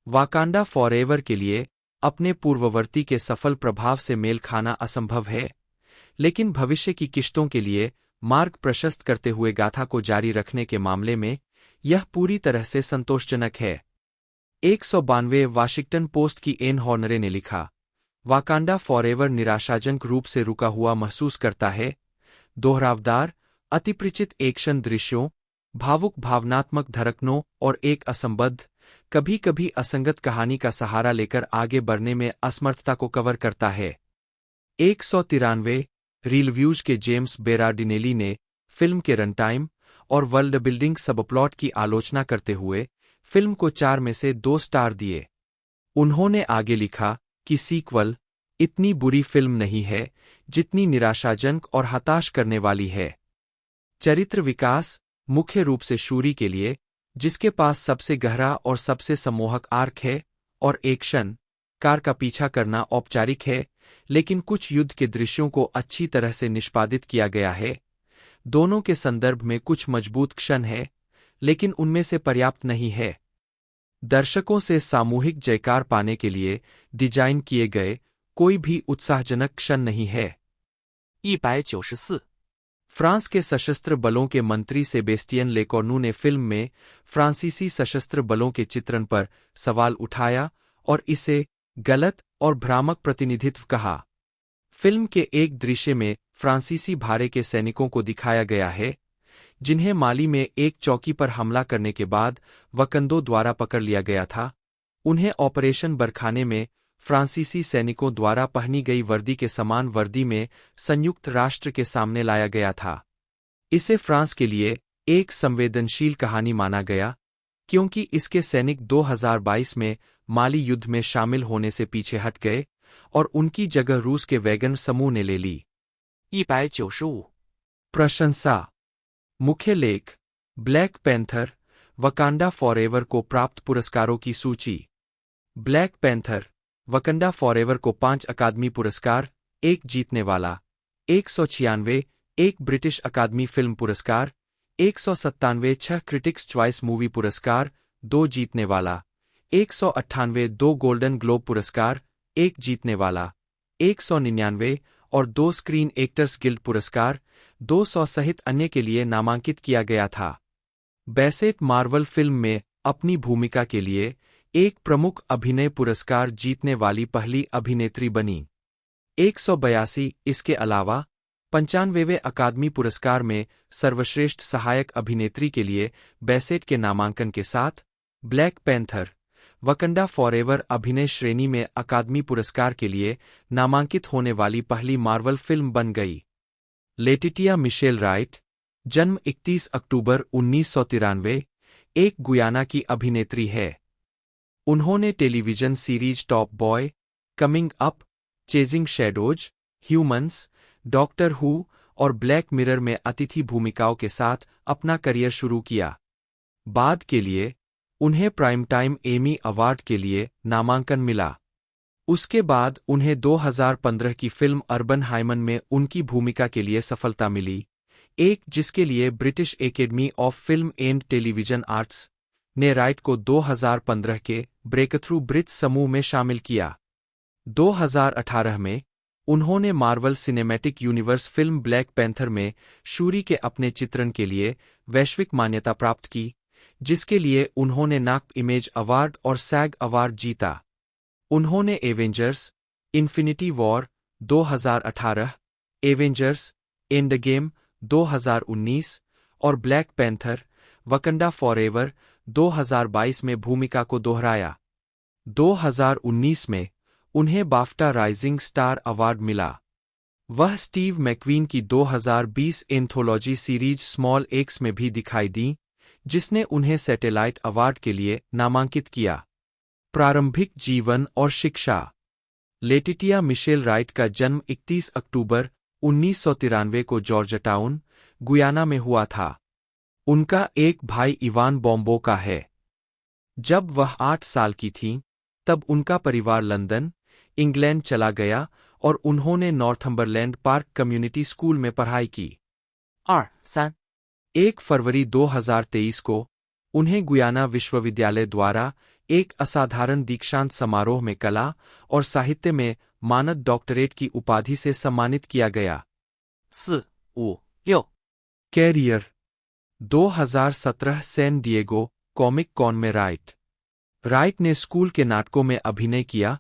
Speaker 2: वाकांडा फॉरएवर के लिए अपने पूर्ववर्ती के सफल प्रभाव से मेल खाना असंभव है, लेकिन भविष्य की किश्तों के लिए मार्ग प्रशस्त करते हुए गाथा को जारी रखने के मामले में यह पूरी तरह से संतोषजनक है। 192। वाशिंगटन पोस्ट की एन हॉर्नरे ने लिखा, वाकांडा फॉरएवर निराशाजनक रूप से रुका हुआ महसूस करता है। दोहरावदार, अतिपरिचित एक्शन दृश्यों, भावुक भावनात्मक धड़कनों और एक असंबद्ध, कभी कभी असंगत कहानी का सहारा लेकर आगे बढ़ने में असमर्थता को कवर करता है। 193। रिव्यूज के जेम्स बेरार्डिनेली ने फिल्म के रन टाइम और वर्ल्ड बिल्डिंग सबप्लॉट की आलोचना करते हुए फिल्म को 4 में से 2 स्टार दिए। उन्होंने आगे लिखा कि सीक्वल इतनी बुरी फिल्म नहीं है जितनी निराशाजनक और हताश करने वाली है। चरित्र विकास, मुख्य रूप से शूरी के लिए, जिसके पास सबसे गहरा और सबसे सम्मोहक आर्क है, और एक्शन कार का पीछा करना औपचारिक है, लेकिन कुछ युद्ध के दृश्यों को अच्छी तरह से निष्पादित किया गया है। दोनों के संदर्भ में कुछ मजबूत क्षण है, लेकिन उनमें से पर्याप्त नहीं है। दर्शकों से सामूहिक जयकार पाने के लिए डिजाइन किए गए कोई भी उत्साहजनक क्षण नहीं है।
Speaker 3: 194，
Speaker 2: फ्रांस के सशस्त्र बलों के मंत्री सेबेस्टियन लेकॉर्नू ने फिल्म में फ्रांसीसी सशस्त्र बलों के चित्रण पर सवाल उठाया और इसे गलत और भ्रामक प्रतिनिधित्व कहा। फिल्म के एक दृश्य में फ्रांसीसी भारे के सैनिकों को दिखाया गया है, जिन्हें माली में एक चौकी पर हमला करने के बाद वकंदों द्वारा पकड़ लिया गया था। उन्हें ऑपरेशन बरखाने में फ्रांसीसी सैनिकों द्वारा पहनी गई वर्दी के समान वर्दी में संयुक्त राष्ट्र के सामने लाया गया था। इसे फ्रांस के लिए एक संवेदनशील कहानी माना गया, क्योंकि इसके सैनिक 2022 में माली युद्ध में शामिल होने से पीछे हट गए और उनकी जगह रूस के वैगन समूह ने ले ली।
Speaker 3: 195，
Speaker 2: प्रशंसा। मुख्य लेख, ब्लैक पैंथर, वकांडा फॉरएवर को प्राप्त पुरस्कारों की सूची। ब्लैक पैंथर, वकांडा फॉरएवर को 5 अकादमी पुरस्कार, 1 जीतने वाला। 196, 1 ब्रिटिश अकादमी फिल्म पुरस्कार। 197, 6 क्रिटिक्स च्वाइस मूवी पुरस्कार, 2 जीतने वाला। 198, 2 गोल्डन ग्लोब पुरस्कार, 1 जीतने वाला। 199 और 2 स्क्रीन एक्टर्स गिल्ड पुरस्कार 200 सहित अन्य के लिए नामांकित किया गया था। बेसेट मार्वल फिल्म में अपनी भूमिका के लिए एक प्रमुख अभिनय पुरस्कार जीतने वाली पहली अभिनेत्री बनी। 182 इसके अलावा 95वें अकादमी पुरस्कार में सर्वश्रेष्ठ सहायक अभिनेत्री के लिए बेसेट के नामांकन के साथ ब्लैक पैंथर वकंडा फॉरएवर अभिनय श्रेणी में अकादमी पुरस्कार के लिए नामांकित होने वाली पहली मार्वल फिल्म बन गई। लेटिटिया मिशेल राइट, जन्म 31 अक्टूबर 1993, एक गुयाना की अभिनेत्री है। उन्होंने television series Top Boy, Coming Up, Chasing Shadows, Humans, Doctor Who और ब्लैक मिरर में अतिथि भूमिकाओं के साथ अपना करियर शुरू किया। बाद के लिए उन्हें प्राइम टाइम एमी अवार्ड के लिए नामांकन मिला। उसके बाद उन्हें 2015 की फिल्म अर्बन हाइमन में उनकी भूमिका के लिए सफलता मिली, एक जिसके लिए British academy of film and television arts ने राइट को 2015 के ब्रेकथ्रू ब्रिज समूह में शामिल किया। 2018 में उन्होंने Marvel cinematic universe film black panther में शूरी के अपने चित्रण के लिए वैश्विक मान्यता प्राप्त की, जिसके लिए उन्होंने नाक इमेज अवार्ड और सैग अवार्ड जीता। उन्होंने Avengers infinity war 2018, Avengers end game 2019 और ब्लैक पैंथर वकंडा फॉरएवर 2022 में भूमिका को दोहराया। 2019 में उन्हें बाफ्टा राइजिंग स्टार अवार्ड मिला। वह स्टीव मैक्वीन की 2020 एंथोलॉजी सीरीज स्मॉल एक्स में भी दिखाई दी, जिसने उन्हें सैटेलाइट अवार्ड के लिए नामांकित किया। प्रारंभिक जीवन और शिक्षा। लेटिटिया मिशेल राइट का जन्म 31 अक्टूबर 1993 को जॉर्जटाउन, गुयाना में हुआ था। उनका एक भाई इवान बॉम्बोका है। जब वह 8 साल की थीं, तब उनका परिवार लंदन, इंग्लैंड चला गया और उन्होंने नॉर्थम्बरलैंड पार्क कम्युनिटी स्कूल में पढ़ाई की।
Speaker 3: 2、3
Speaker 2: 1 फरवरी 2023 को उन्हें गुयाना विश्वविद्यालय द्वारा एक असाधारण दीक्षांत समारोह में कला और साहित्य में मानद डॉक्टरेट की उपाधि से सम्मानित किया गया।
Speaker 3: Career
Speaker 2: 2017 San Diego Comic Con में राइट ने स्कूल के नाटकों में अभिनय किया,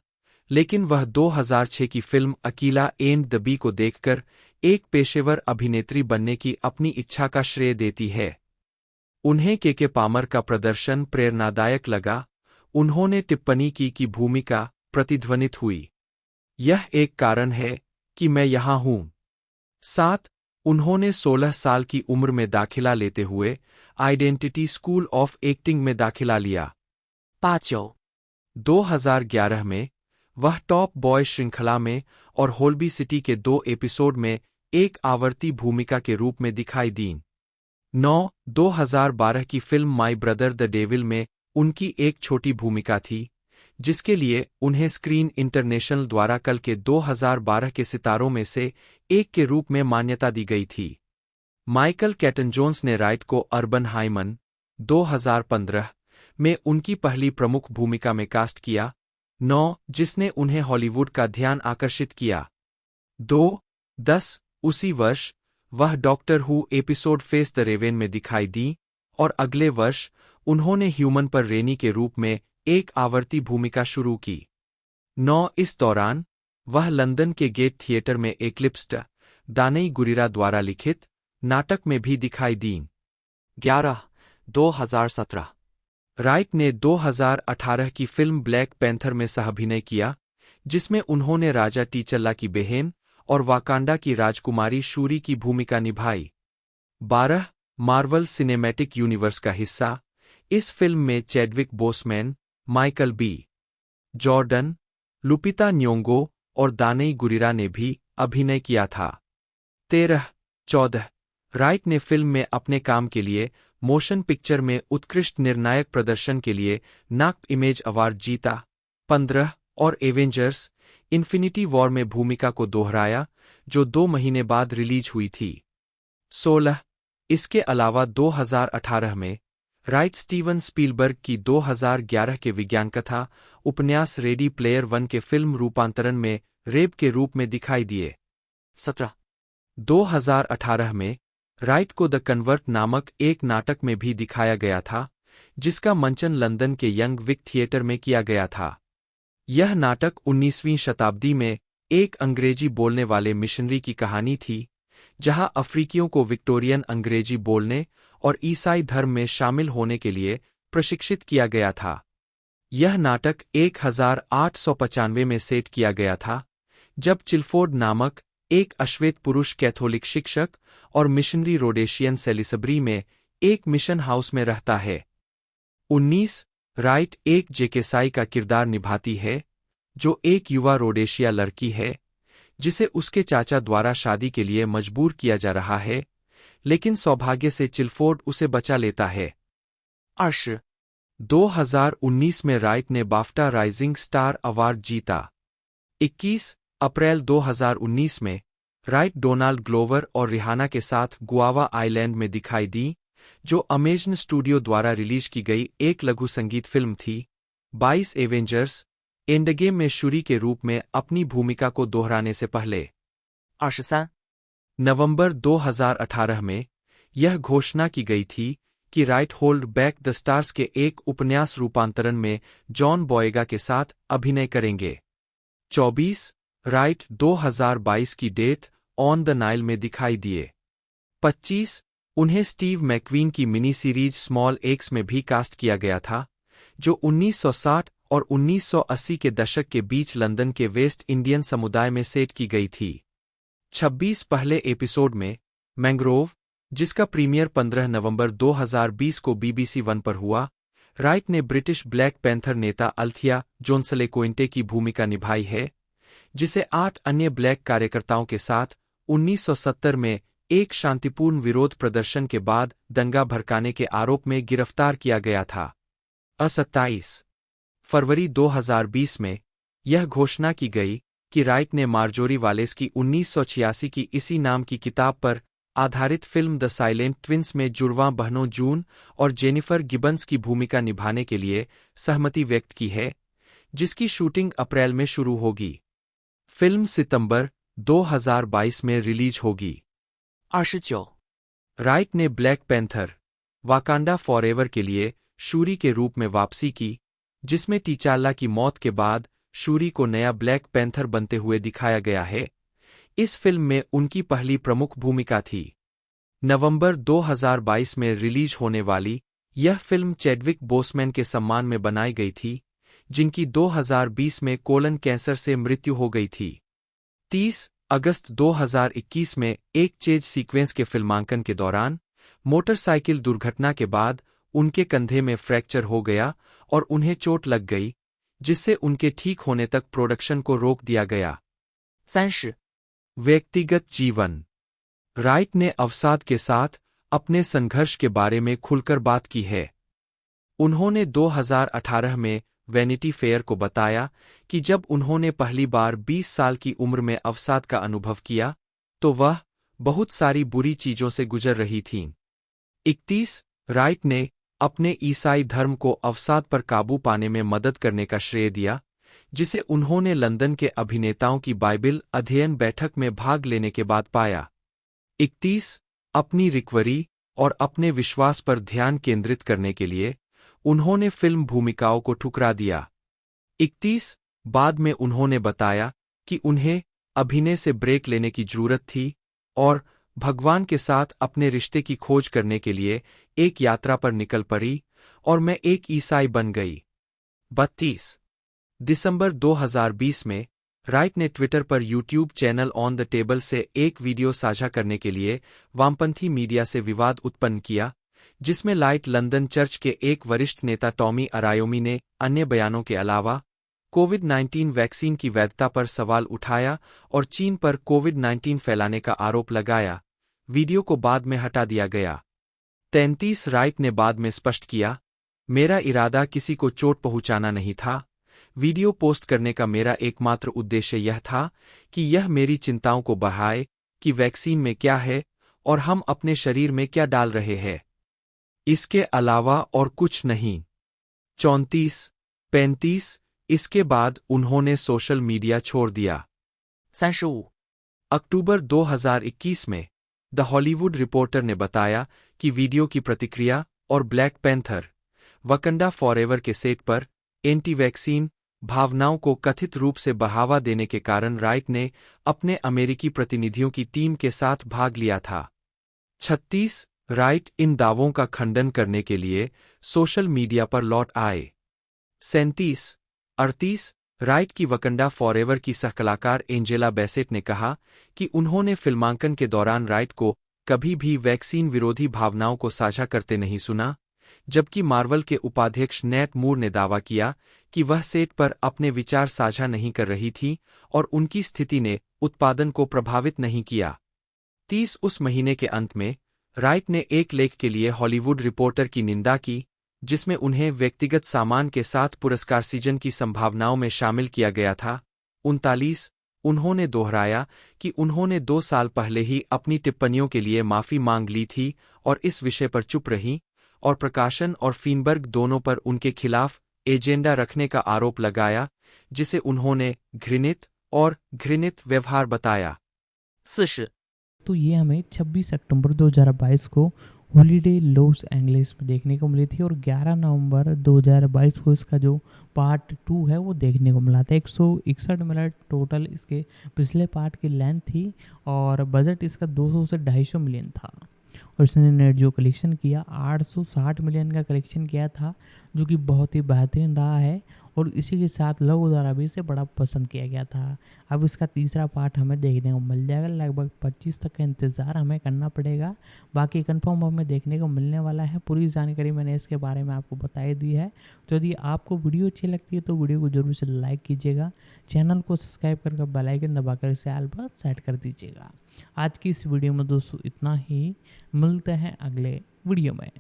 Speaker 2: लेकिन वह 2006 की film Akeelah and the Bee को देखकर एक पेशेवर अभिनेत्री बनने की अपनी इच्छा का श्रेय देती है। उन्हें के पामर का प्रदर्शन प्रेरणादायक लगा। उन्होंने टिप्पणी की कि भूमिका प्रतिध्वनित हुई, यह एक कारण है कि मैं यहाँ हूँ। 7 उन्होंने 16 साल की उम्र में दाखिला लेते हुए आइडेंटिटी स्कूल ऑफ एक्टिंग में दाखिला लिया।
Speaker 3: 8、9。
Speaker 2: 2011 में वह टॉप बॉय श्रृंखला में और होल्बी सिटी के 2 एपिसोड में एक आवर्ती भूमिका के रूप में दिखाई दीं। 9 2012 की film my brother the devil में उनकी एक छोटी भूमिका थी, जिसके लिए उन्हें स्क्रीन इंटरनेशनल द्वारा कल के 2012 के सितारों में से एक के रूप में मान्यता दी गई थी। माइकल कैटन जोन्स ने राइट को अर्बन हाइमन 2015 में उनकी पहली प्रमुख भूमिका में कास्ट किया, 9 जिसने उन्हें हॉलीवुड का ध्यान आकर्षित किया। 2-10 उसी वर्ष वह doctor who episode face the रेवेन में दिखाई दी और अगले वर्ष उन्होंने ह्यूमन पर रेनी के रूप में एक आवर्ती भूमिका शुरू की। 9 इस दौरान वह लंदन के गेट थिएटर में एक्लिप्स्ड दानई गुरिरा द्वारा लिखित नाटक में भी दिखाई दीं।
Speaker 3: 11 2017।
Speaker 2: राइट ने 2018 की फिल्म ब्लैक पैंथर में सहाभिनय किया, जिसमें उन्होंने राजा टीचल्ला की बहन और वाकांडा की राजकुमारी शूरी की भूमिका निभाई। 12 मार्वल सिनेमैटिक यूनिवर्स का हिस्सा। इस फिल्म में Chadwick Boseman, Michael B Jordan, Lupita Nyong'o और दानई गुरिरा ने भी अभिनय किया था। 13-14 राइट ने फिल्म में अपने काम के लिए मोशन पिक्चर में उत्कृष्ट निर्णायक प्रदर्शन के लिए नाक इमेज अवार्ड जीता। 15 और एवेंजर्स इन्फिनिटी वॉर में भूमिका को दोहराया, जो 2 महीने बाद रिलीज हुई थी। 16 इसके अलावा 2018 में राइट स्टीवन स्पीलबर्ग की 2011 के विज्ञान कथा उपन्यास रेडी प्लेयर वन के फिल्म रूपांतरण में रेब के रूप में दिखाई दिए।
Speaker 3: 17
Speaker 2: 2018 में राइट को द कन्वर्ट नामक एक नाटक में भी दिखाया गया था, जिसका मंचन लंदन के यंग विक थिएटर में किया गया था। यह नाटक 19वीं शताब्दी में एक अंग्रेजी बोलने वाले मिशनरी की कहानी थी, जहां अफ्रीकियों को विक्टोरियन अंग्रेजी बोलने और ईसाई धर्म में शामिल होने के लिए प्रशिक्षित किया गया था। यह नाटक 1895 में सेट किया गया था, जब चिलफोर्ड नामक एक अश्वेत पुरुष कैथोलिक शिक्षक और मिशनरी रोडेशियन सेलिसब्री में एक मिशन हाउस में रहता है। 19 राइट एक जेकेसाई का किरदार निभाती है, जो एक युवा रोडेशिया लड़की है जिसे उसके चाचा द्वारा शादी के लिए मजबूर किया जा रहा है, लेकिन सौभाग्य से चिलफोर्ड उसे बचा लेता है।
Speaker 3: 20
Speaker 2: 2019 में राइट ने बाफ्टा राइजिंग स्टार अवार्ड जीता। 21 अप्रैल 2019 में राइट डोनाल्ड ग्लोवर और रिहाना के साथ गुआवा आइलैंड में दिखाई दी, जो अमेजन स्टूडियो द्वारा रिलीज की गई एक लघु संगीत फिल्म थी। 22 एवेंजर्स एंडगेम में शूरी के रूप में अपनी भूमिका को दोहराने से पहले।
Speaker 3: 23
Speaker 2: नवंबर 2018 में यह घोषणा की गई थी कि right hold back the stars के एक उपन्यास रूपांतरण में जॉन बॉयगा के साथ अभिनय करेंगे। 24 राइट 2022 की डेथ ऑन द नाइल में दिखाई दिए। 25 उन्हें स्टीव मैक्वीन की मिनी सीरीज स्मॉल एक्स में भी कास्ट किया गया था, जो 1960 और 1980 के दशक के बीच लंदन के वेस्ट इंडियन समुदाय में सेट की गई थी। 26 पहले एपिसोड में मैंग्रोव, जिसका प्रीमियर 15 नवंबर 2020 को BBC वन पर हुआ, राइट ने ब्रिटिश ब्लैक पैंथर नेता अल्थिया जोन्सलेकोइंटे की भूमिका निभाई है, जिसे 8 अन्य ब्लैक कार्यकर्ताओं के साथ 1970 में एक शांतिपूर्ण विरोध प्रदर्शन के बाद दंगा भड़काने के आरोप में गिरफ्तार किया गया था। 27 फरवरी 2020 में यह घोषणा की गई कि राइट ने मार्जोरी वालेस की 1986 की इसी नाम की किताब पर आधारित फिल्म द साइलेंट ट्विंस में जुड़वां बहनों जून और जेनिफर गिबन्स की भूमिका निभाने के लिए सहमति व्यक्त की है, जिसकी शूटिंग अप्रैल में शुरू होगी। फिल्म सितंबर 2022 में रिलीज होगी।
Speaker 3: 29
Speaker 2: राइट ने ब्लैक पैंथर वाकांडा फॉरएवर के लिए शूरी के रूप में वापसी की, जिसमें टीचाला की मौत के बाद शूरी को नया ब्लैक पैंथर बनते हुए दिखाया गया है। इस फिल्म में उनकी पहली प्रमुख भूमिका थी। नवंबर 2022 में रिलीज होने वाली यह फिल्म चैडविक बोसमैन के सम्मान में बनाई गई थी, जिनकी 2020 में कोलन कैंसर से मृत्यु हो गई थी। 30 अगस्त 2021 में एक चेज सीक्वेंस के फिल्मांकन के दौरान मोटरसाइकिल दुर्घटना के बाद उनके कंधे में फ्रैक्चर हो गया और उन्हें चोट लग गई, जिससे उनके ठीक होने तक प्रोडक्शन को रोक दिया गया।
Speaker 3: 30
Speaker 2: व्यक्तिगत जीवन। राइट ने अवसाद के साथ अपने संघर्ष के बारे में खुलकर बात की है। उन्होंने 2018 में वैनिटी फेयर को बताया कि जब उन्होंने पहली बार 20 साल की उम्र में अवसाद का अनुभव किया, तो वह बहुत सारी बुरी चीजों से गुजर रही थीं। 31 राइट ने अपने ईसाई धर्म को अवसाद पर काबू पाने में मदद करने का श्रेय दिया, जिसे उन्होंने लंदन के अभिनेताओं की बाइबिल अध्ययन बैठक में भाग लेने के बाद पाया। 31 अपनी रिकवरी और अपने विश्वास पर ध्यान केंद्रित करने के लिए उन्होंने फिल्म भूमिकाओं को ठुकरा दिया। 31 बाद में उन्होंने बताया कि उन्हें अभिनय से ब्रेक लेने की जरूरत थी और भगवान के साथ अपने रिश्ते की खोज करने के लिए एक यात्रा पर निकल पड़ी और मैं एक ईसाई बन गई। 32 दिसंबर 2020 में राइट ने ट्विटर पर YouTube channel on the table से एक वीडियो साझा करने के लिए वामपंथी मीडिया से विवाद उत्पन्न किया, जिसमें लाइट लंदन चर्च के एक वरिष्ठ नेता टॉमी अरायोमी ने अन्य बयानों के अलावा कोविड-19 वैक्सीन की वैधता पर सवाल उठाया और चीन पर कोविड-19 फैलाने का आरोप लगाया। वीडियो को बाद में हटा दिया गया। 33 राइट ने बाद में स्पष्ट किया, मेरा इरादा किसी को चोट पहुंचाना नहीं था। वीडियो पोस्ट करने का मेरा एकमात्र उद्देश्य यह था कि यह मेरी चिंताओं को बढ़ाए कि वैक्सीन में क्या है और हम अपने शरीर में क्या डाल रहे हैं। इसके अलावा और कुछ नहीं। 34 इसके बाद उन्होंने सोशल मीडिया छोड़ दिया।
Speaker 3: 35
Speaker 2: अक्टूबर 2021 में द हॉलीवुड रिपोर्टर ने बताया कि वीडियो की प्रतिक्रिया और ब्लैक पैंथर वकंडा फॉरएवर के सेट पर एंटी वैक्सीन भावनाओं को कथित रूप से बढ़ावा देने के कारण राइट ने अपने अमेरिकी प्रतिनिधियों की टीम के साथ भाग लिया था। 36 राइट इन दावों का खंडन करने के लिए सोशल मीडिया पर लौट आए। 37 राइट की वकंडा फॉरएवर की सहकलाकार एंजेला बेसेट ने कहा कि उन्होंने फिल्मांकन के दौरान राइट को कभी भी वैक्सीन विरोधी भावनाओं को साझा करते नहीं सुना, जबकि मार्वल के उपाध्यक्ष नेट मूर ने दावा किया कि वह सेट पर अपने विचार साझा नहीं कर रही थी और उनकी स्थिति ने उत्पादन को प्रभावित नहीं किया। 30 उस महीने के अंत में राइट ने एक लेख के लिए हॉलीवुड रिपोर्टर की निंदा की, जिसमें उन्हें व्यक्तिगत सामान के साथ पुरस्कार सीजन की संभावनाओं में शामिल किया गया था। 39 उन्होंने दोहराया कि उन्होंने 2 साल पहले ही अपनी टिप्पणियों के लिए माफी मांग ली थी और इस विषय पर चुप रहीं, और प्रकाशन और फीनबर्ग दोनों पर उनके खिलाफ एजेंडा रखने का आरोप लगाया, जिसे उन्होंने घृणित व्यवहार बताया।
Speaker 3: 40
Speaker 1: तो ये हमें 26 अक्टूबर 2022 को हॉलीडे लॉस एंजलिस में देखने को मिली थी और 11 नवंबर 2022 को इसका जो पार्ट 2 है वो देखने को मिला था। 161 मिनट टोटल इसके पिछले पार्ट की लेंथ थी और बजट इसका 200 से 250 मिलियन था और इसने नेट जो कलेक्शन किया 860 मिलियन का कलेक्शन किया था, जो कि बहुत ही बेहतरीन रहा है और इसी के साथ लोगों द्वारा भी इसे बड़ा पसंद किया गया था। अब इसका तीसरा पार्ट हमें देखने को मिल जाएगा, लगभग 25 तक का इंतज़ार हमें करना पड़ेगा, बाकी कंफर्म हमें देखने को मिलने वाला है। पूरी जानकारी मैंने इसके बारे में आपको बता दी है। तो यदि आपको वीडियो अच्छी लगती है तो वीडियो को जरूर से लाइक कीजिएगा, चैनल को सब्सक्राइब करके बेल आइकन दबाकर इसे ऑल पर सेट कर दीजिएगा। आज की इस वीडियो में दोस्तों इतना ही, मिलते हैं अगले वीडियो में।